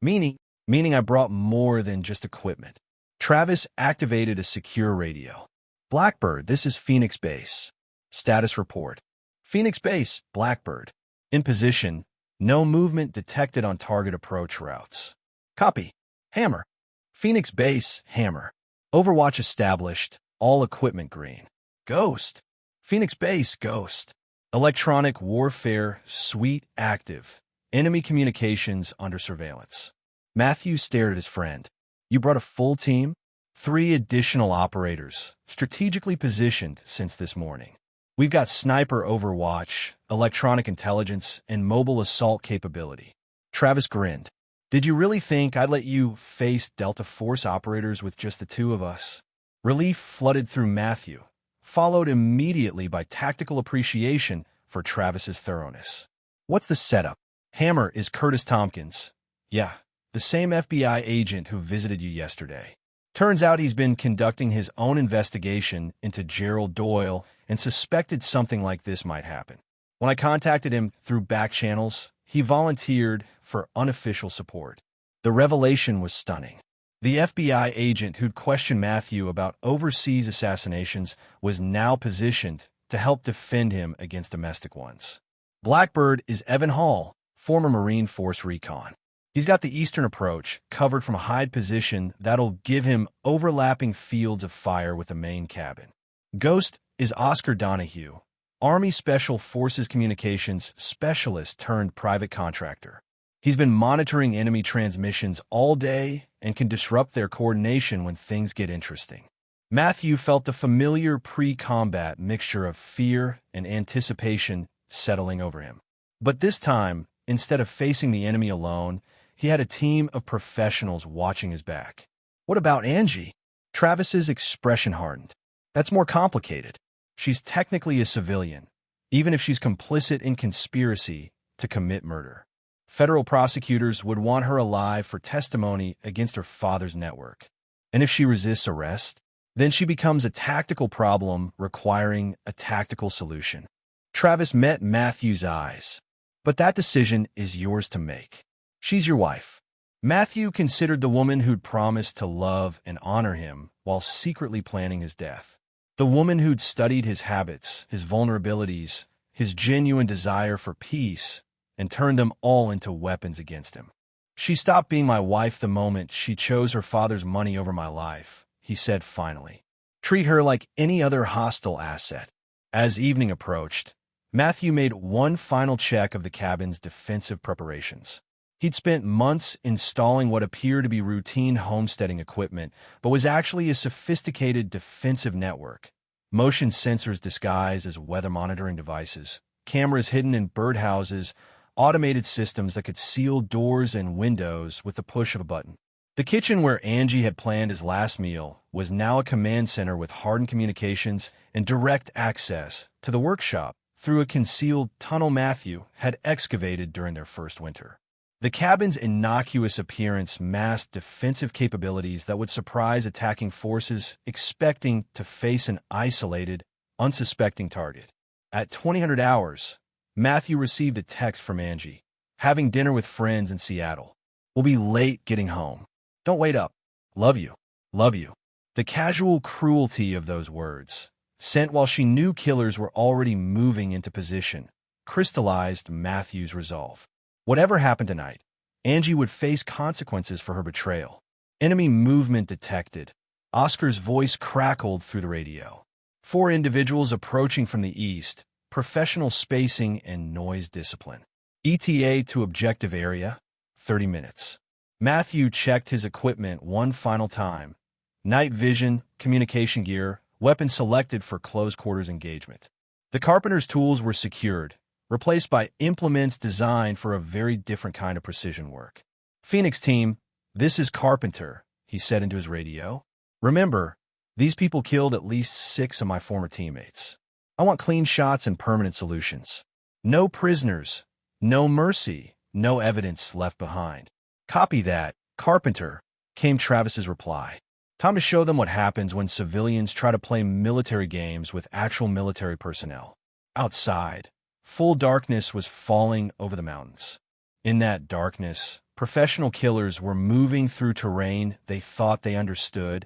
Meaning I brought more than just equipment. Travis activated a secure radio. Blackbird, this is Phoenix Base. Status report. Phoenix Base, Blackbird. In position, no movement detected on target approach routes. Copy. Hammer. Phoenix Base, Hammer. Overwatch established, all equipment green. Ghost. Phoenix Base, Ghost. Electronic warfare, suite active. Enemy communications under surveillance. Matthew stared at his friend. You brought a full team? 3 additional operators, strategically positioned since this morning. We've got sniper overwatch, electronic intelligence, and mobile assault capability. Travis grinned. Did you really think I'd let you face Delta Force operators with just the 2 of us? Relief flooded through Matthew, followed immediately by tactical appreciation for Travis's thoroughness. What's the setup? Hammer is Curtis Tompkins. Yeah, the same FBI agent who visited you yesterday. Turns out he's been conducting his own investigation into Gerald Doyle and suspected something like this might happen. When I contacted him through back channels, he volunteered for unofficial support. The revelation was stunning. The FBI agent who'd questioned Matthew about overseas assassinations was now positioned to help defend him against domestic ones. Blackbird is Evan Hall, former Marine Force Recon. He's got the eastern approach covered from a high position that'll give him overlapping fields of fire with the main cabin. Ghost is Oscar Donahue, Army Special Forces Communications Specialist turned private contractor. He's been monitoring enemy transmissions all day and can disrupt their coordination when things get interesting. Matthew felt the familiar pre-combat mixture of fear and anticipation settling over him. But this time, instead of facing the enemy alone, he had a team of professionals watching his back. What about Angie? Travis's expression hardened. That's more complicated. She's technically a civilian, even if she's complicit in conspiracy to commit murder. Federal prosecutors would want her alive for testimony against her father's network. And if she resists arrest, then she becomes a tactical problem requiring a tactical solution. Travis met Matthew's eyes. But that decision is yours to make. She's your wife. Matthew considered the woman who'd promised to love and honor him while secretly planning his death. The woman who'd studied his habits, his vulnerabilities, his genuine desire for peace, and turned them all into weapons against him. She stopped being my wife the moment she chose her father's money over my life, he said finally. Treat her like any other hostile asset. As evening approached, Matthew made one final check of the cabin's defensive preparations. He'd spent months installing what appeared to be routine homesteading equipment, but was actually a sophisticated defensive network. Motion sensors disguised as weather monitoring devices, cameras hidden in birdhouses, automated systems that could seal doors and windows with the push of a button. The kitchen where Angie had planned his last meal was now a command center with hardened communications and direct access to the workshop through a concealed tunnel Matthew had excavated during their first winter. The cabin's innocuous appearance masked defensive capabilities that would surprise attacking forces expecting to face an isolated, unsuspecting target. At 2000 hours, Matthew received a text from Angie. Having dinner with friends in Seattle. We'll be late getting home. Don't wait up. Love you. Love you. The casual cruelty of those words, sent while she knew killers were already moving into position, crystallized Matthew's resolve. Whatever happened tonight, Angie would face consequences for her betrayal. Enemy movement detected. Oscar's voice crackled through the radio. 4 individuals approaching from the east, professional spacing and noise discipline. ETA to objective area, 30 minutes. Matthew checked his equipment one final time. Night vision, communication gear, weapon selected for close quarters engagement. The carpenter's tools were secured, replaced by implements designed for a very different kind of precision work. Phoenix team, this is Carpenter, he said into his radio. Remember, These people killed at least 6 of my former teammates. I want clean shots and permanent solutions. No prisoners, no mercy, no evidence left behind. Copy that, Carpenter, came Travis's reply. Time to show them what happens when civilians try to play military games with actual military personnel. Outside, full darkness was falling over the mountains. In that darkness, professional killers were moving through terrain they thought they understood,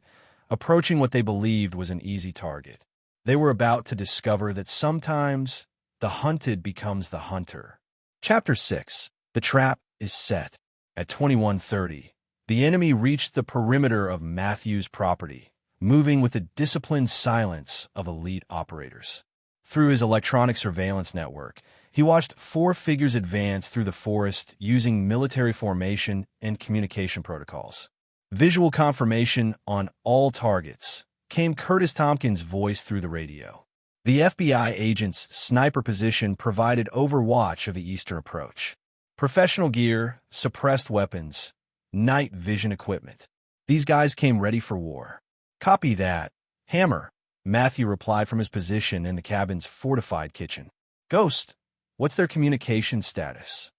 approaching what they believed was an easy target. They were about to discover that sometimes the hunted becomes the hunter. Chapter 6. The trap is set. At 21:30, the enemy reached the perimeter of Matthew's property, moving with the disciplined silence of elite operators. Through his electronic surveillance network, he watched 4 figures advance through the forest using military formation and communication protocols. Visual confirmation on all targets came Curtis Tompkins' voice through the radio. The FBI agent's sniper position provided overwatch of the eastern approach. Professional gear, suppressed weapons, night vision equipment. These guys came ready for war. Copy that, Hammer, Matthew replied from his position in the cabin's fortified kitchen. Ghost, what's their communication status?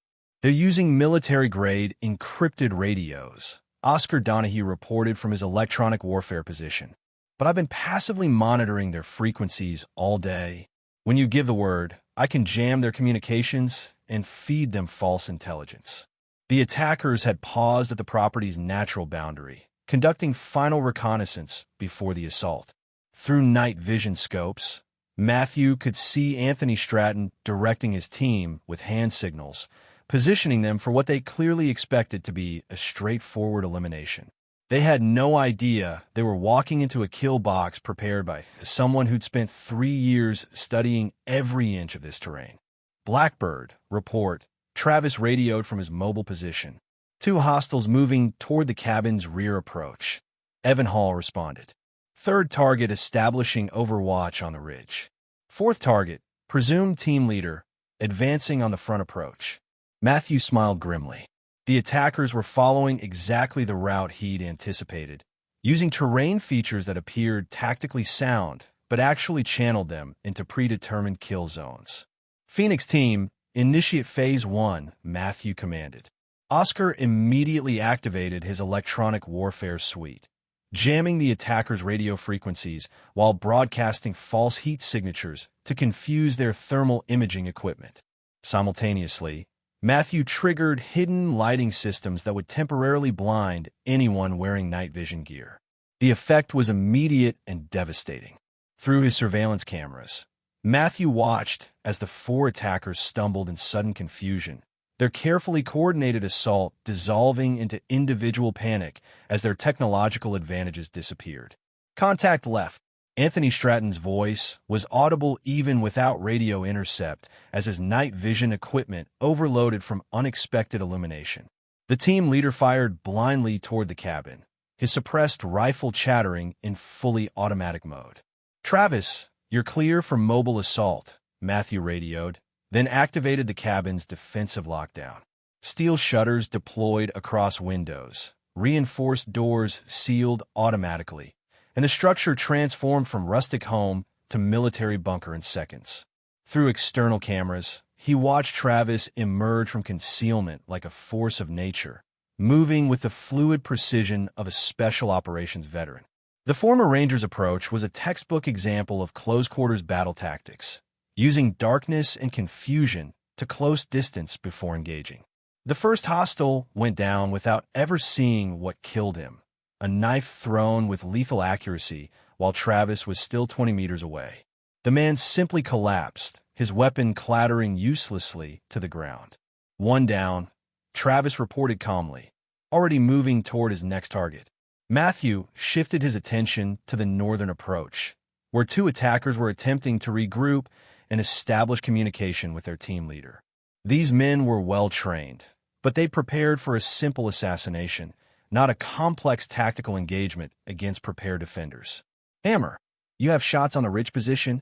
They're using military-grade encrypted radios, Oscar Donahue reported from his electronic warfare position. But I've been passively monitoring their frequencies all day. When you give the word, I can jam their communications and feed them false intelligence. The attackers had paused at the property's natural boundary, conducting final reconnaissance before the assault. Through night vision scopes, Matthew could see Anthony Stratton directing his team with hand signals, positioning them for what they clearly expected to be a straightforward elimination. They had no idea they were walking into a kill box prepared by someone who'd spent 3 years studying every inch of this terrain. Blackbird, report, Travis radioed from his mobile position. 2 hostiles moving toward the cabin's rear approach. Evan Hall responded. 3rd target establishing overwatch on the ridge. 4th target, presumed team leader, advancing on the front approach. Matthew smiled grimly. The attackers were following exactly the route he'd anticipated, using terrain features that appeared tactically sound, but actually channeled them into predetermined kill zones. Phoenix team, initiate Phase 1, Matthew commanded. Oscar immediately activated his electronic warfare suite, jamming the attackers' radio frequencies while broadcasting false heat signatures to confuse their thermal imaging equipment. Simultaneously, Matthew triggered hidden lighting systems that would temporarily blind anyone wearing night vision gear. The effect was immediate and devastating. Through his surveillance cameras, Matthew watched as the 4 attackers stumbled in sudden confusion, their carefully coordinated assault dissolving into individual panic as their technological advantages disappeared. Contact left. Anthony Stratton's voice was audible even without radio intercept as his night vision equipment overloaded from unexpected illumination. The team leader fired blindly toward the cabin, his suppressed rifle chattering in fully automatic mode. Travis, you're clear for mobile assault, Matthew radioed, then activated the cabin's defensive lockdown. Steel shutters deployed across windows, reinforced doors sealed automatically, and the structure transformed from rustic home to military bunker in seconds. Through external cameras, he watched Travis emerge from concealment like a force of nature, moving with the fluid precision of a special operations veteran. The former Ranger's approach was a textbook example of close-quarters battle tactics, using darkness and confusion to close distance before engaging. The first hostile went down without ever seeing what killed him, a knife thrown with lethal accuracy while Travis was still 20 meters away. The man simply collapsed, his weapon clattering uselessly to the ground. 1 down, Travis reported calmly, already moving toward his next target. Matthew shifted his attention to the northern approach, where 2 attackers were attempting to regroup and establish communication with their team leader. These men were well-trained, but they prepared for a simple assassination, not a complex tactical engagement against prepared defenders. Hammer, you have shots on the ridge position?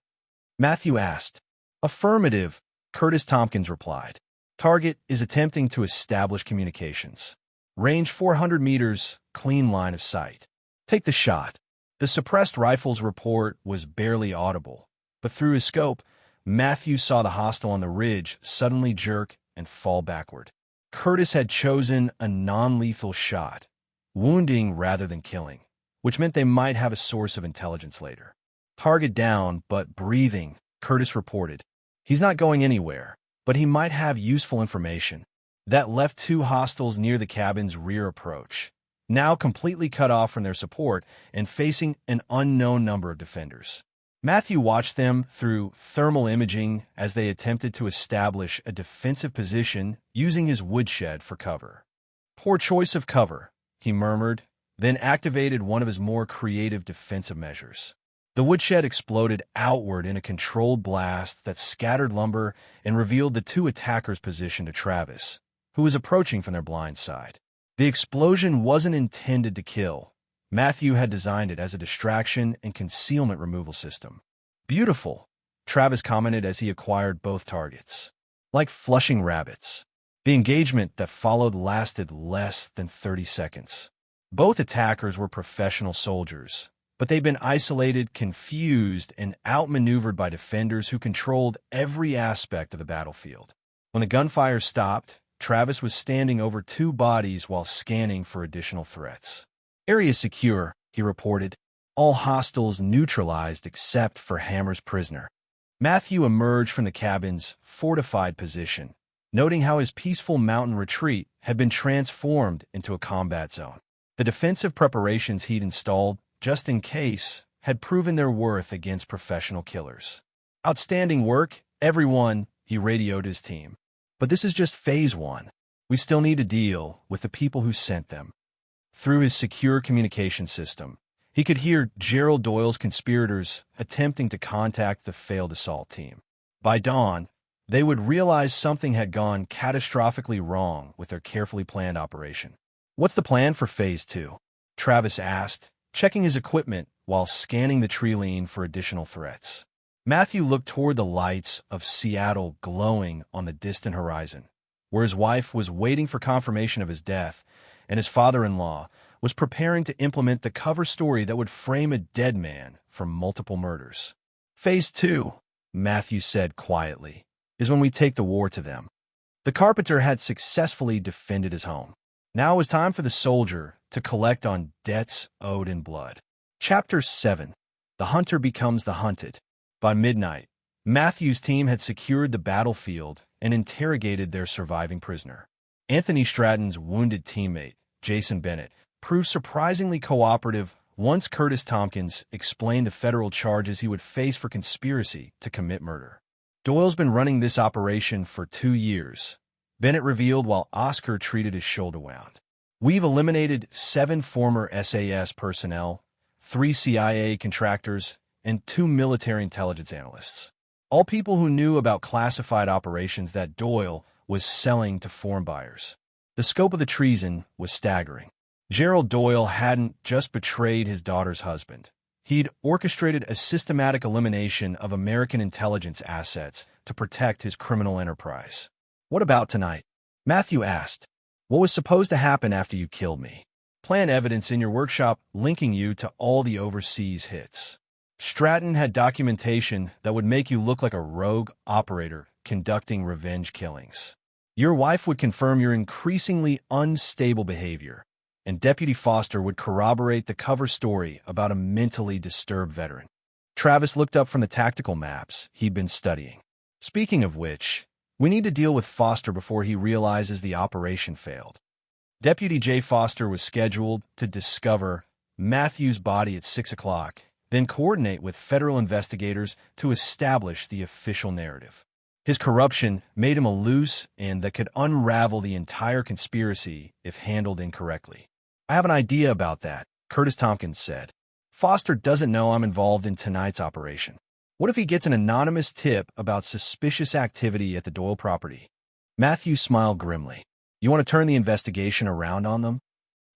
Matthew asked. Affirmative, Curtis Tompkins replied. Target is attempting to establish communications. Range 400 meters, clean line of sight. Take the shot. The suppressed rifle's report was barely audible, but through his scope, Matthew saw the hostile on the ridge suddenly jerk and fall backward. Curtis had chosen a non-lethal shot, wounding rather than killing, which meant they might have a source of intelligence later. Target down, but breathing, Curtis reported. He's not going anywhere, but he might have useful information. That left two hostiles near the cabin's rear approach, now completely cut off from their support and facing an unknown number of defenders. Matthew watched them through thermal imaging as they attempted to establish a defensive position using his woodshed for cover. "Poor choice of cover," he murmured, then activated one of his more creative defensive measures. The woodshed exploded outward in a controlled blast that scattered lumber and revealed the two attackers' position to Travis, who was approaching from their blind side. The explosion wasn't intended to kill. Matthew had designed it as a distraction and concealment removal system. "Beautiful," Travis commented as he acquired both targets. "Like flushing rabbits." The engagement that followed lasted less than 30 seconds. Both attackers were professional soldiers, but they'd been isolated, confused, and outmaneuvered by defenders who controlled every aspect of the battlefield. When the gunfire stopped, Travis was standing over two bodies while scanning for additional threats. "Area secure," he reported. "All hostiles neutralized except for Hammer's prisoner." Matthew emerged from the cabin's fortified position, noting how his peaceful mountain retreat had been transformed into a combat zone. The defensive preparations he'd installed, just in case, had proven their worth against professional killers. "Outstanding work, everyone," he radioed his team. "But this is just phase 1. We still need to deal with the people who sent them." Through his secure communication system, he could hear Gerald Doyle's conspirators attempting to contact the failed assault team. By dawn, they would realize something had gone catastrophically wrong with their carefully planned operation. "What's the plan for Phase 2? Travis asked, checking his equipment while scanning the tree line for additional threats. Matthew looked toward the lights of Seattle glowing on the distant horizon, where his wife was waiting for confirmation of his death, and his father-in-law was preparing to implement the cover story that would frame a dead man for multiple murders. "Phase 2, Matthew said quietly, is when we take the war to them." The carpenter had successfully defended his home. Now it was time for the soldier to collect on debts owed in blood. Chapter 7. The Hunter Becomes the Hunted. By midnight, Matthew's team had secured the battlefield and interrogated their surviving prisoner. Anthony Stratton's wounded teammate, Jason Bennett, proved surprisingly cooperative once Curtis Tompkins explained the federal charges he would face for conspiracy to commit murder. "Doyle's been running this operation for 2 years," Bennett revealed while Oscar treated his shoulder wound. "We've eliminated 7 former SAS personnel, 3 CIA contractors, and 2 military intelligence analysts. All people who knew about classified operations that Doyle was selling to foreign buyers." The scope of the treason was staggering. Gerald Doyle hadn't just betrayed his daughter's husband. He'd orchestrated a systematic elimination of American intelligence assets to protect his criminal enterprise. "What about tonight?" Matthew asked. "What was supposed to happen after you killed me?" "Plant evidence in your workshop linking you to all the overseas hits." Stratton had documentation that would make you look like a rogue operator conducting revenge killings. Your wife would confirm your increasingly unstable behavior, and Deputy Foster would corroborate the cover story about a mentally disturbed veteran. Travis looked up from the tactical maps he'd been studying. "Speaking of which, we need to deal with Foster before he realizes the operation failed." Deputy J. Foster was scheduled to discover Matthew's body at 6 o'clock, then coordinate with federal investigators to establish the official narrative. His corruption made him a loose end that could unravel the entire conspiracy if handled incorrectly. "I have an idea about that," Curtis Tompkins said. "Foster doesn't know I'm involved in tonight's operation. What if he gets an anonymous tip about suspicious activity at the Doyle property?" Matthew smiled grimly. "You want to turn the investigation around on them?"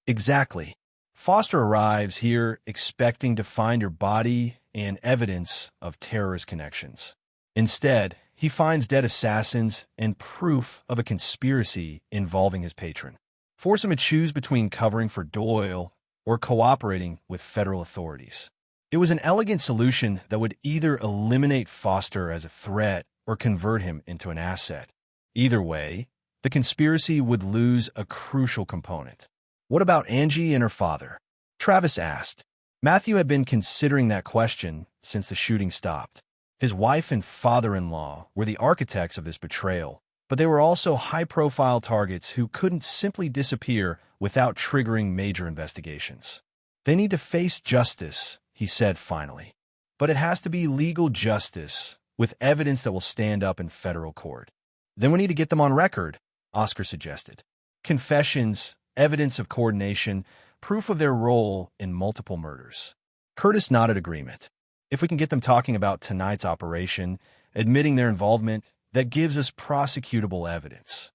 "Exactly. Foster arrives here expecting to find your body and evidence of terrorist connections. Instead, he finds dead assassins and proof of a conspiracy involving his patron. Force him to choose between covering for Doyle or cooperating with federal authorities. It was an elegant solution that would either eliminate Foster as a threat or convert him into an asset. Either way, the conspiracy would lose a crucial component. What about Angie and her father? Travis asked. Matthew had been considering that question since the shooting stopped. His wife and father-in-law were the architects of this betrayal, but they were also high-profile targets who couldn't simply disappear without triggering major investigations. They need to face justice, he said finally. But it has to be legal justice, with evidence that will stand up in federal court. Then we need to get them on record, Oscar suggested. Confessions, evidence of coordination, proof of their role in multiple murders. Curtis nodded agreement. If we can get them talking about tonight's operation, admitting their involvement, that gives us prosecutable evidence.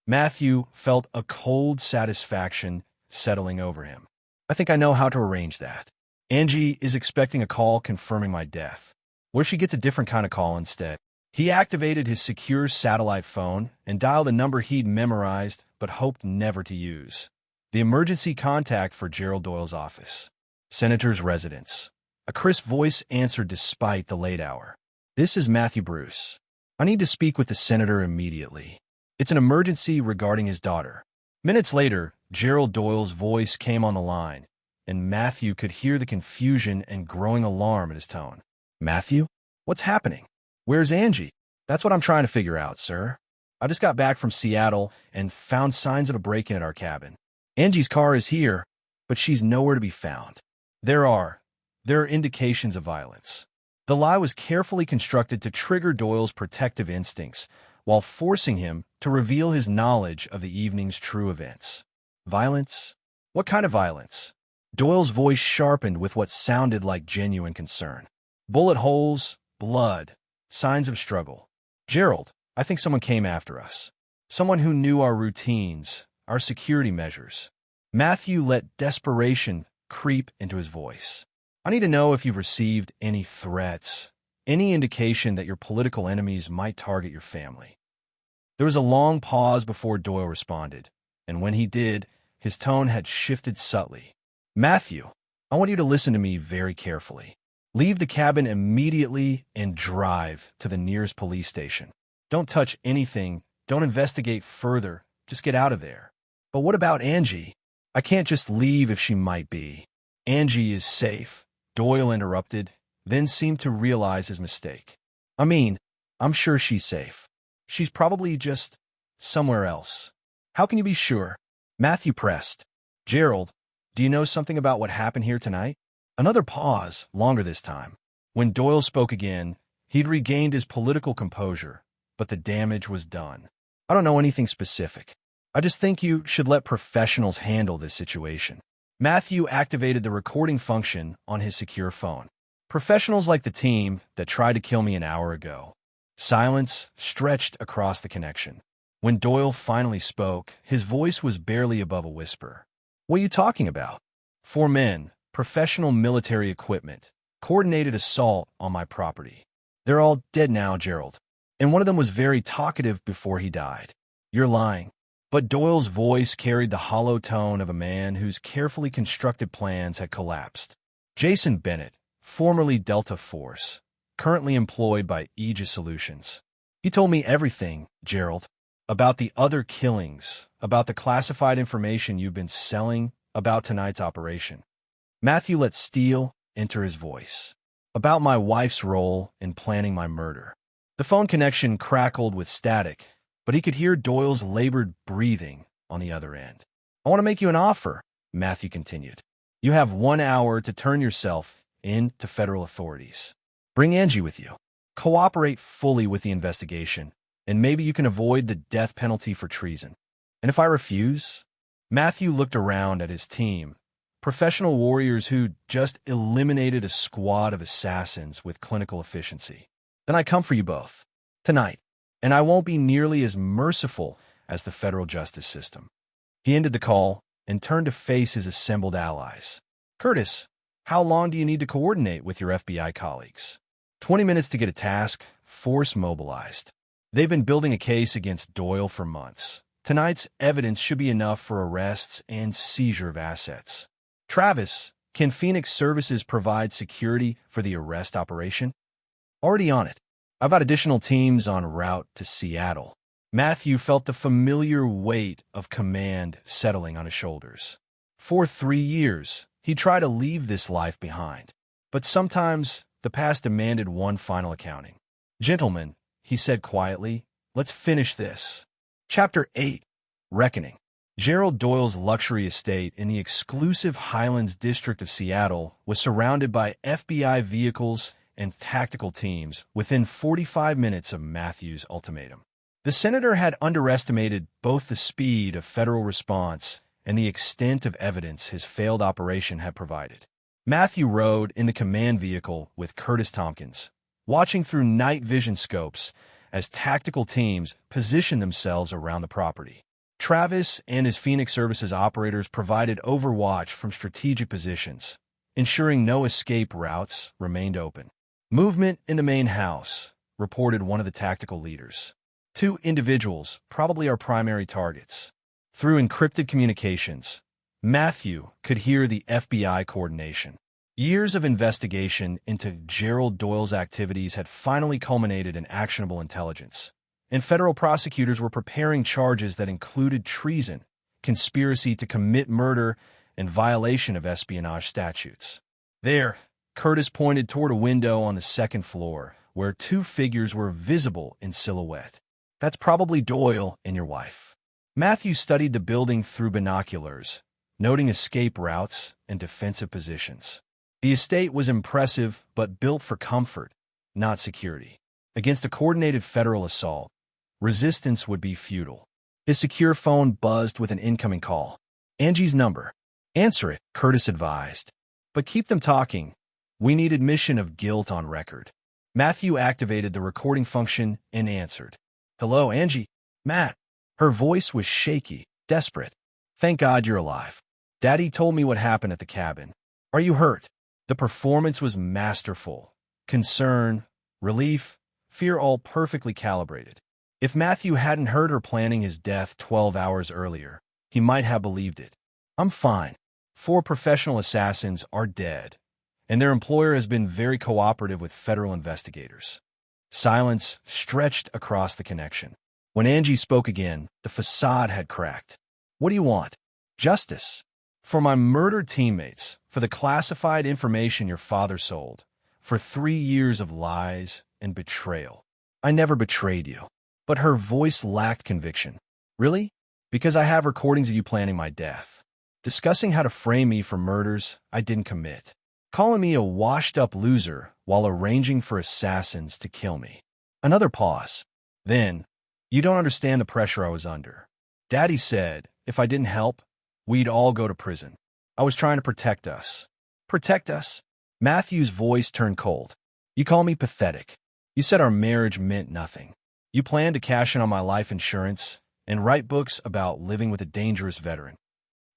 Matthew felt a cold satisfaction settling over him. I think I know how to arrange that. Angie is expecting a call confirming my death. What if she gets a different kind of call instead? He activated his secure satellite phone and dialed a number he'd memorized but hoped never to use. The emergency contact for Gerald Doyle's office. Senator's residence. A crisp voice answered despite the late hour. This is Matthew Bruce. I need to speak with the senator immediately. It's an emergency regarding his daughter. Minutes later, Gerald Doyle's voice came on the line, and Matthew could hear the confusion and growing alarm in his tone. Matthew? What's happening? Where's Angie? That's what I'm trying to figure out, sir. I just got back from Seattle and found signs of a break-in at our cabin. Angie's car is here, but she's nowhere to be found. There are indications of violence. The lie was carefully constructed to trigger Doyle's protective instincts while forcing him to reveal his knowledge of the evening's true events. Violence? What kind of violence? Doyle's voice sharpened with what sounded like genuine concern. Bullet holes, blood, signs of struggle. Gerald, I think someone came after us. Someone who knew our routines, our security measures. Matthew let desperation creep into his voice. I need to know if you've received any threats, any indication that your political enemies might target your family. There was a long pause before Doyle responded, and when he did, his tone had shifted subtly. Matthew, I want you to listen to me very carefully. Leave the cabin immediately and drive to the nearest police station. Don't touch anything. Don't investigate further. Just get out of there. But what about Angie? I can't just leave if she might be. Angie is safe, Doyle interrupted, then seemed to realize his mistake. I'm sure she's safe. She's probably just somewhere else. How can you be sure? Matthew pressed. Gerald, do you know something about what happened here tonight? Another pause, longer this time. When Doyle spoke again, he'd regained his political composure, but the damage was done. I don't know anything specific. I just think you should let professionals handle this situation. Matthew activated the recording function on his secure phone. Professionals like the team that tried to kill me an hour ago. Silence stretched across the connection. When Doyle finally spoke, his voice was barely above a whisper. What are you talking about? 4 men, professional military equipment, coordinated assault on my property. They're all dead now, Gerald. And one of them was very talkative before he died. You're lying. But Doyle's voice carried the hollow tone of a man whose carefully constructed plans had collapsed. Jason Bennett, formerly Delta Force, currently employed by Aegis Solutions. He told me everything, Gerald, about the other killings, about the classified information you've been selling, about tonight's operation. Matthew let steel enter his voice. About my wife's role in planning my murder. The phone connection crackled with static, but he could hear Doyle's labored breathing on the other end. I want to make you an offer, Matthew continued. You have 1 hour to turn yourself in to federal authorities. Bring Angie with you. Cooperate fully with the investigation, and maybe you can avoid the death penalty for treason. And if I refuse? Matthew looked around at his team, professional warriors who just eliminated a squad of assassins with clinical efficiency. Then I come for you both. Tonight. And I won't be nearly as merciful as the federal justice system. He ended the call and turned to face his assembled allies. Curtis, how long do you need to coordinate with your FBI colleagues? 20 minutes to get a task force mobilized. They've been building a case against Doyle for months. Tonight's evidence should be enough for arrests and seizure of assets. Travis, Can Phoenix Services provide security for the arrest operation? Already on it. I've got additional teams en route to Seattle. Matthew felt the familiar weight of command settling on his shoulders. For 3 years, he tried to leave this life behind. But sometimes the past demanded one final accounting. Gentlemen, he said quietly, let's finish this. Chapter 8. Reckoning. Gerald Doyle's luxury estate in the exclusive Highlands district of Seattle was surrounded by FBI vehicles and tactical teams within 45 minutes of Matthew's ultimatum. The senator had underestimated both the speed of federal response and the extent of evidence his failed operation had provided. Matthew rode in the command vehicle with Curtis Tompkins, watching through night vision scopes as tactical teams positioned themselves around the property. Travis and his Phoenix Services operators provided overwatch from strategic positions, ensuring no escape routes remained open. Movement in the main house, reported one of the tactical leaders. 2 individuals, probably our primary targets. Through encrypted communications, Matthew could hear the FBI coordination. Years of investigation into Gerald Doyle's activities had finally culminated in actionable intelligence, and federal prosecutors were preparing charges that included treason, conspiracy to commit murder, and violation of espionage statutes. There, Curtis pointed toward a window on the second floor, where 2 figures were visible in silhouette. That's probably Doyle and your wife. Matthew studied the building through binoculars, noting escape routes and defensive positions. The estate was impressive but built for comfort, not security. Against a coordinated federal assault, resistance would be futile. His secure phone buzzed with an incoming call. Angie's number. Answer it, Curtis advised. But keep them talking. We need admission of guilt on record. Matthew activated the recording function and answered. Hello, Angie. Matt. Her voice was shaky, desperate. Thank God you're alive. Daddy told me what happened at the cabin. Are you hurt? The performance was masterful. Concern, relief, fear all perfectly calibrated. If Matthew hadn't heard her planning his death 12 hours earlier, he might have believed it. I'm fine. 4 professional assassins are dead, and their employer has been very cooperative with federal investigators. Silence stretched across the connection. When Angie spoke again, the facade had cracked. What do you want? Justice. For my murdered teammates, for the classified information your father sold, for 3 years of lies and betrayal. I never betrayed you. But her voice lacked conviction. Really? Because I have recordings of you planning my death. Discussing how to frame me for murders I didn't commit. Calling me a washed-up loser while arranging for assassins to kill me. Another pause. Then, you don't understand the pressure I was under. Daddy said, if I didn't help, we'd all go to prison. I was trying to protect us. Protect us? Matthew's voice turned cold. You call me pathetic. You said our marriage meant nothing. You planned to cash in on my life insurance and write books about living with a dangerous veteran.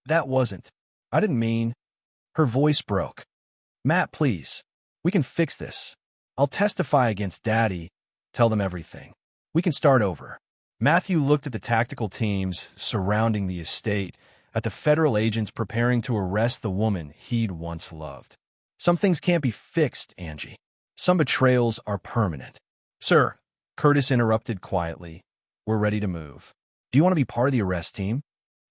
That wasn't. I didn't mean. Her voice broke. Matt, please. We can fix this. I'll testify against Daddy. Tell them everything. We can start over. Matthew looked at the tactical teams surrounding the estate, at the federal agents preparing to arrest the woman he'd once loved. Some things can't be fixed, Angie. Some betrayals are permanent. Sir, Curtis interrupted quietly. We're ready to move. Do you want to be part of the arrest team?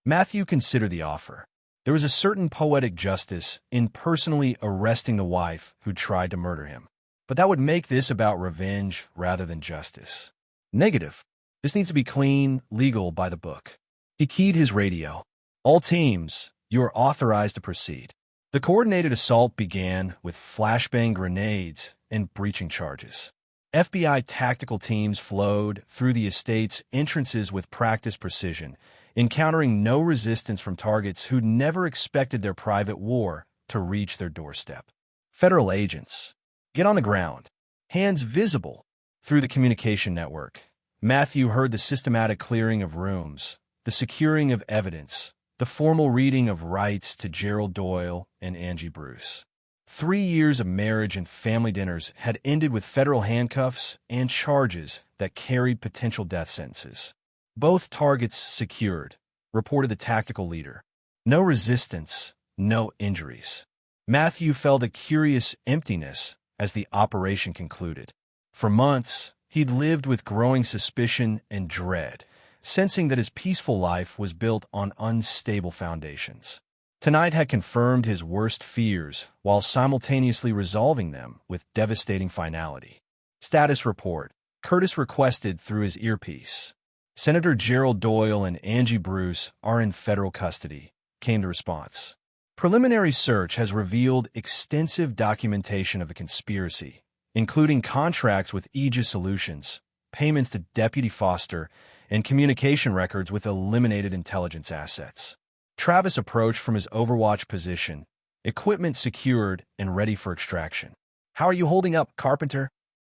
Matthew considered the offer. There was a certain poetic justice in personally arresting the wife who tried to murder him. But that would make this about revenge rather than justice. Negative. This needs to be clean, legal, by the book. He keyed his radio. All teams, you are authorized to proceed. The coordinated assault began with flashbang grenades and breaching charges. FBI tactical teams flowed through the estate's entrances with practiced precision, encountering no resistance from targets who'd never expected their private war to reach their doorstep. Federal agents, get on the ground, hands visible through the communication network. Matthew heard the systematic clearing of rooms, the securing of evidence, the formal reading of rights to Gerald Doyle and Angie Bruce. 3 years of marriage and family dinners had ended with federal handcuffs and charges that carried potential death sentences. Both targets secured, reported the tactical leader. No resistance, no injuries. Matthew felt a curious emptiness as the operation concluded. For months, he'd lived with growing suspicion and dread, sensing that his peaceful life was built on unstable foundations. Tonight had confirmed his worst fears while simultaneously resolving them with devastating finality. Status report. Curtis requested through his earpiece. Senator Gerald Doyle and Angie Bruce are in federal custody, came the response. Preliminary search has revealed extensive documentation of the conspiracy, including contracts with Aegis Solutions, payments to Deputy Foster, and communication records with eliminated intelligence assets. Travis approached from his Overwatch position, equipment secured and ready for extraction. "How are you holding up, Carpenter?"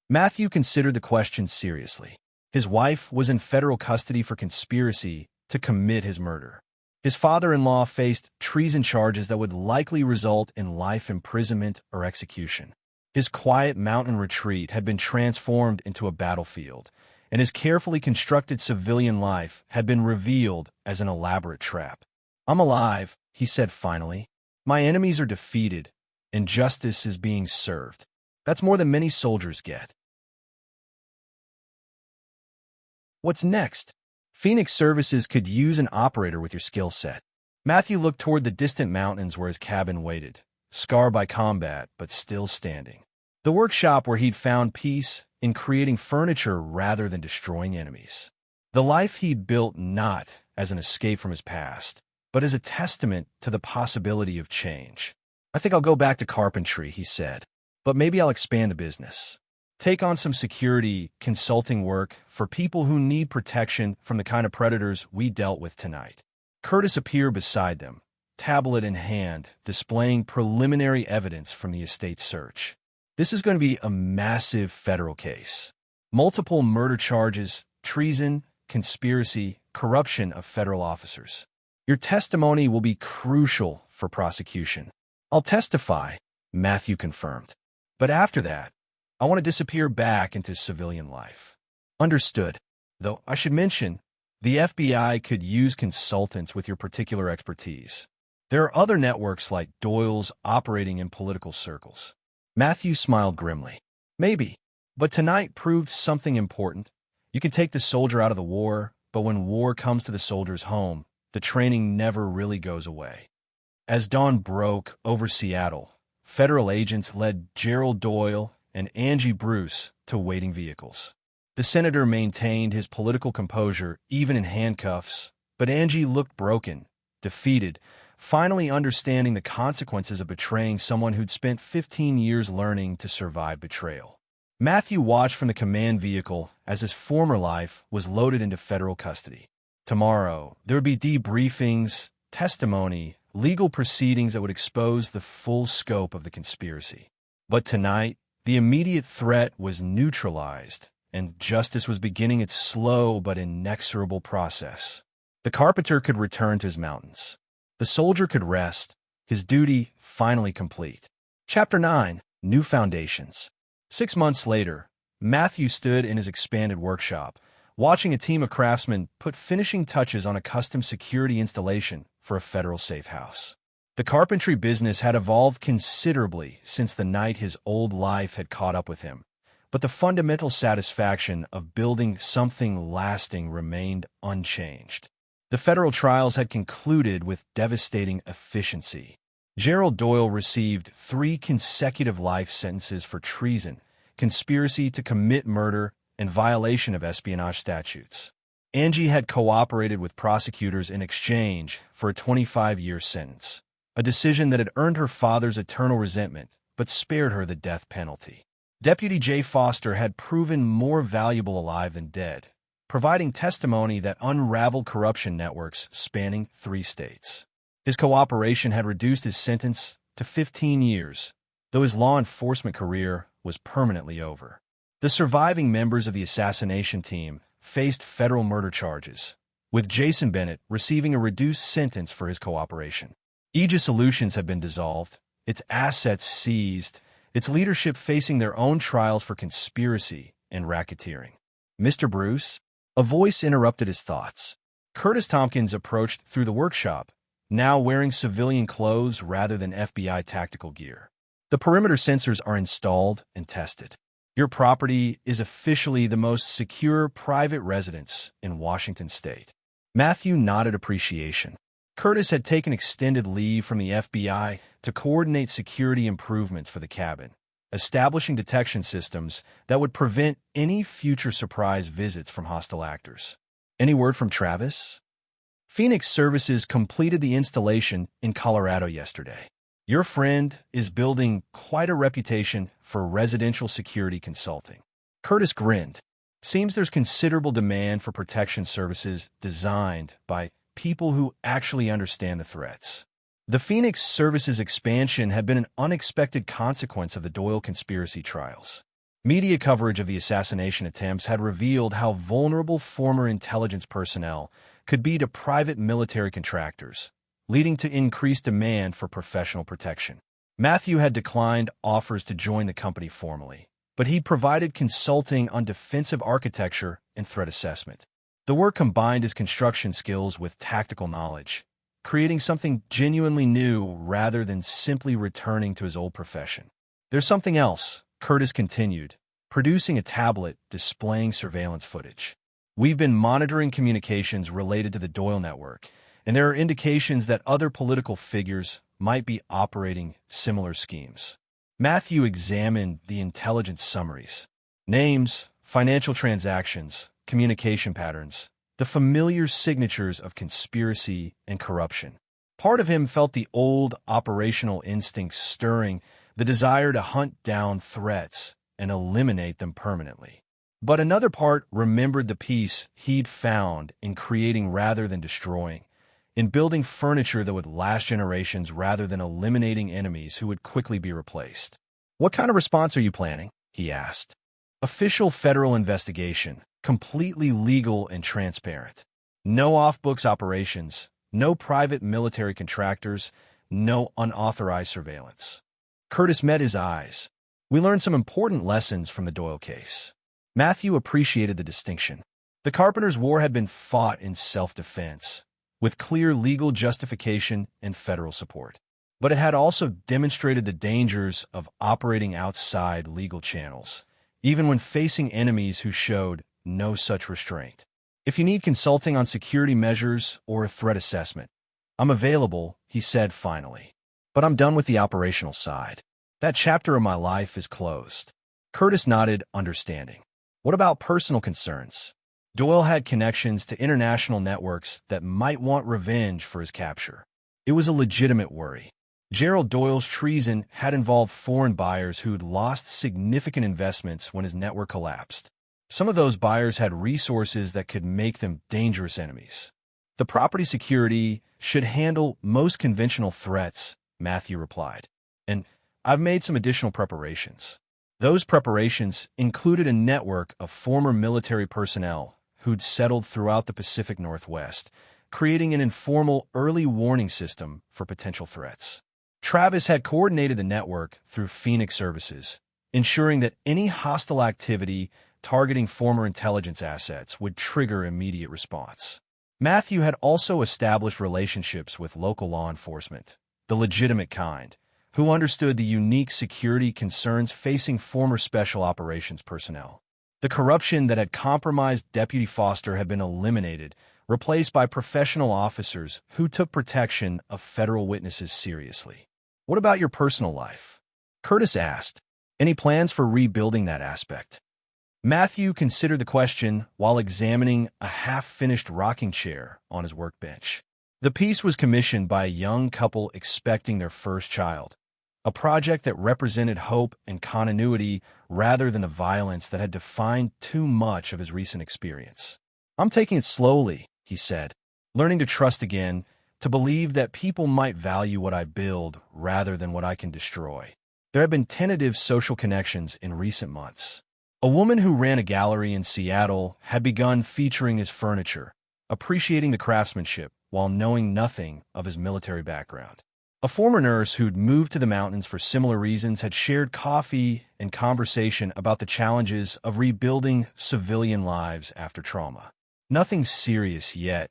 Matthew considered the question seriously. His wife was in federal custody for conspiracy to commit his murder. His father-in-law faced treason charges that would likely result in life imprisonment or execution. His quiet mountain retreat had been transformed into a battlefield, and his carefully constructed civilian life had been revealed as an elaborate trap. "I'm alive," he said finally. "My enemies are defeated, and justice is being served. That's more than many soldiers get." What's next? Phoenix Services could use an operator with your skill set. Matthew looked toward the distant mountains where his cabin waited, scarred by combat but still standing. The workshop where he'd found peace in creating furniture rather than destroying enemies. The life he'd built not as an escape from his past, but as a testament to the possibility of change. "I think I'll go back to carpentry," he said, "but maybe I'll expand the business. Take on some security consulting work for people who need protection from the kind of predators we dealt with tonight." Curtis appeared beside them, tablet in hand, displaying preliminary evidence from the estate search. "This is going to be a massive federal case. Multiple murder charges, treason, conspiracy, corruption of federal officers. Your testimony will be crucial for prosecution." "I'll testify," Matthew confirmed. "But after that, I want to disappear back into civilian life." "Understood. Though I should mention, the FBI could use consultants with your particular expertise. There are other networks like Doyle's operating in political circles." Matthew smiled grimly. "Maybe, but tonight proved something important. You can take the soldier out of the war, but when war comes to the soldier's home, the training never really goes away." As dawn broke over Seattle, federal agents led Gerald Doyle and Angie Bruce to waiting vehicles. The senator maintained his political composure even in handcuffs, but Angie looked broken, defeated, finally understanding the consequences of betraying someone who'd spent 15 years learning to survive betrayal. Matthew watched from the command vehicle as his former life was loaded into federal custody. Tomorrow, there would be debriefings, testimony, legal proceedings that would expose the full scope of the conspiracy. But tonight, the immediate threat was neutralized, and justice was beginning its slow but inexorable process. The carpenter could return to his mountains. The soldier could rest, his duty finally complete. Chapter 9. New Foundations. 6 months later, Matthew stood in his expanded workshop, watching a team of craftsmen put finishing touches on a custom security installation for a federal safe house. The carpentry business had evolved considerably since the night his old life had caught up with him, but the fundamental satisfaction of building something lasting remained unchanged. The federal trials had concluded with devastating efficiency. Gerald Doyle received 3 consecutive life sentences for treason, conspiracy to commit murder, and violation of espionage statutes. Angie had cooperated with prosecutors in exchange for a 25-year sentence, a decision that had earned her father's eternal resentment but spared her the death penalty. Deputy J. Foster had proven more valuable alive than dead, providing testimony that unraveled corruption networks spanning 3 states. His cooperation had reduced his sentence to 15 years, though his law enforcement career was permanently over. The surviving members of the assassination team faced federal murder charges, with Jason Bennett receiving a reduced sentence for his cooperation. Aegis Solutions had been dissolved, its assets seized, its leadership facing their own trials for conspiracy and racketeering. "Mr. Bruce?" A voice interrupted his thoughts. Curtis Tompkins approached through the workshop, now wearing civilian clothes rather than FBI tactical gear. The perimeter sensors are installed and tested. Your property is officially the most secure private residence in Washington state. Matthew nodded appreciation. Curtis had taken extended leave from the FBI to coordinate security improvements for the cabin, establishing detection systems that would prevent any future surprise visits from hostile actors. Any word from Travis? Phoenix Services completed the installation in Colorado yesterday. Your friend is building quite a reputation for residential security consulting. Curtis grinned. Seems there's considerable demand for protection services designed by people who actually understand the threats. The Phoenix Services expansion had been an unexpected consequence of the Doyle conspiracy trials. Media coverage of the assassination attempts had revealed how vulnerable former intelligence personnel could be to private military contractors, leading to increased demand for professional protection. Matthew had declined offers to join the company formally, but he provided consulting on defensive architecture and threat assessment. The work combined his construction skills with tactical knowledge, creating something genuinely new rather than simply returning to his old profession. There's something else, Curtis continued, producing a tablet displaying surveillance footage. We've been monitoring communications related to the Doyle network, and there are indications that other political figures might be operating similar schemes. Matthew examined the intelligence summaries. Names, financial transactions, communication patterns, the familiar signatures of conspiracy and corruption. Part of him felt the old operational instincts stirring, the desire to hunt down threats and eliminate them permanently. But another part remembered the peace he'd found in creating rather than destroying, in building furniture that would last generations rather than eliminating enemies who would quickly be replaced. What kind of response are you planning? He asked. Official federal investigation, completely legal and transparent. No off-books operations, no private military contractors, no unauthorized surveillance. Curtis met his eyes. We learned some important lessons from the Doyle case. Matthew appreciated the distinction. The Carpenters' War had been fought in self-defense, with clear legal justification and federal support. But it had also demonstrated the dangers of operating outside legal channels, even when facing enemies who showed no such restraint. If you need consulting on security measures or a threat assessment, I'm available, he said finally. But I'm done with the operational side. That chapter of my life is closed. Curtis nodded, understanding. What about personal concerns? Doyle had connections to international networks that might want revenge for his capture. It was a legitimate worry. Gerald Doyle's treason had involved foreign buyers who'd lost significant investments when his network collapsed. Some of those buyers had resources that could make them dangerous enemies. The property security should handle most conventional threats, Matthew replied. And I've made some additional preparations. Those preparations included a network of former military personnel who'd settled throughout the Pacific Northwest, creating an informal early warning system for potential threats. Travis had coordinated the network through Phoenix Services, ensuring that any hostile activity targeting former intelligence assets would trigger immediate response. Matthew had also established relationships with local law enforcement, the legitimate kind, who understood the unique security concerns facing former special operations personnel. The corruption that had compromised Deputy Foster had been eliminated, replaced by professional officers who took protection of federal witnesses seriously. What about your personal life? Curtis asked. Any plans for rebuilding that aspect? Matthew considered the question while examining a half-finished rocking chair on his workbench. The piece was commissioned by a young couple expecting their first child, a project that represented hope and continuity rather than the violence that had defined too much of his recent experience. I'm taking it slowly, he said, learning to trust again, to believe that people might value what I build rather than what I can destroy. There have been tentative social connections in recent months. A woman who ran a gallery in Seattle had begun featuring his furniture, appreciating the craftsmanship while knowing nothing of his military background. A former nurse who'd moved to the mountains for similar reasons had shared coffee and conversation about the challenges of rebuilding civilian lives after trauma. Nothing serious yet,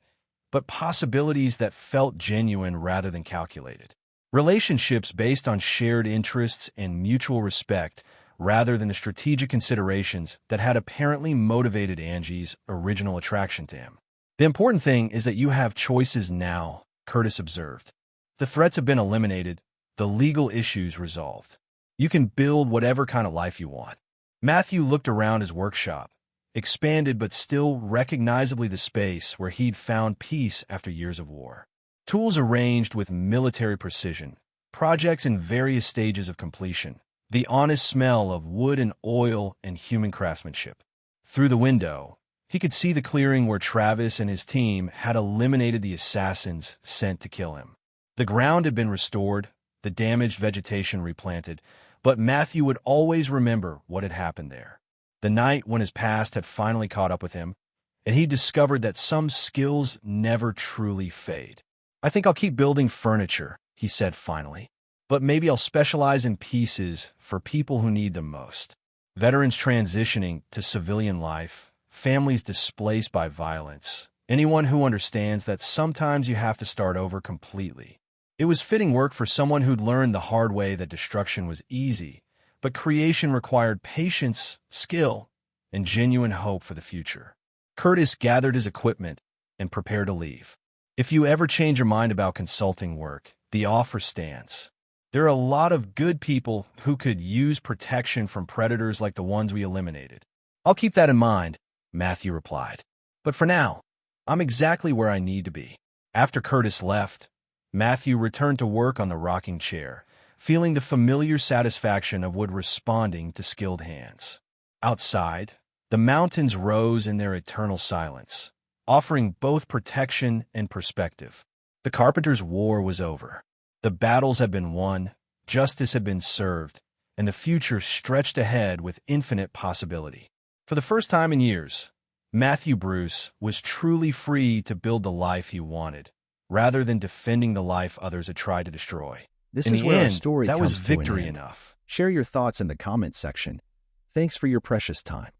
but possibilities that felt genuine rather than calculated. Relationships based on shared interests and mutual respect rather than the strategic considerations that had apparently motivated Angie's original attraction to him. The important thing is that you have choices now, Curtis observed. The threats have been eliminated, the legal issues resolved. You can build whatever kind of life you want. Matthew looked around his workshop, expanded but still recognizably the space where he'd found peace after years of war. Tools arranged with military precision, projects in various stages of completion, the honest smell of wood and oil and human craftsmanship. Through the window, he could see the clearing where Travis and his team had eliminated the assassins sent to kill him. The ground had been restored, the damaged vegetation replanted, but Matthew would always remember what had happened there. The night when his past had finally caught up with him, and he discovered that some skills never truly fade. "I think I'll keep building furniture," he said finally, "but maybe I'll specialize in pieces for people who need them most. Veterans transitioning to civilian life, families displaced by violence, anyone who understands that sometimes you have to start over completely." It was fitting work for someone who'd learned the hard way that destruction was easy, but creation required patience, skill, and genuine hope for the future. Curtis gathered his equipment and prepared to leave. If you ever change your mind about consulting work, the offer stands. There are a lot of good people who could use protection from predators like the ones we eliminated. "I'll keep that in mind," Matthew replied. "But for now, I'm exactly where I need to be." After Curtis left, Matthew returned to work on the rocking chair, feeling the familiar satisfaction of wood responding to skilled hands. Outside, the mountains rose in their eternal silence, offering both protection and perspective. The carpenter's war was over. The battles had been won, justice had been served, and the future stretched ahead with infinite possibility. For the first time in years, Matthew Bruce was truly free to build the life he wanted, rather than defending the life others had tried to destroy. This In is the where our end, story that was comes to an victory end. enough. Share your thoughts in the comments section. Thanks for your precious time.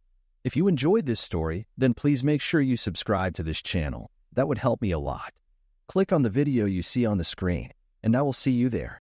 If you enjoyed this story, then please make sure you subscribe to this channel. That would help me a lot. Click on the video you see on the screen, and I will see you there.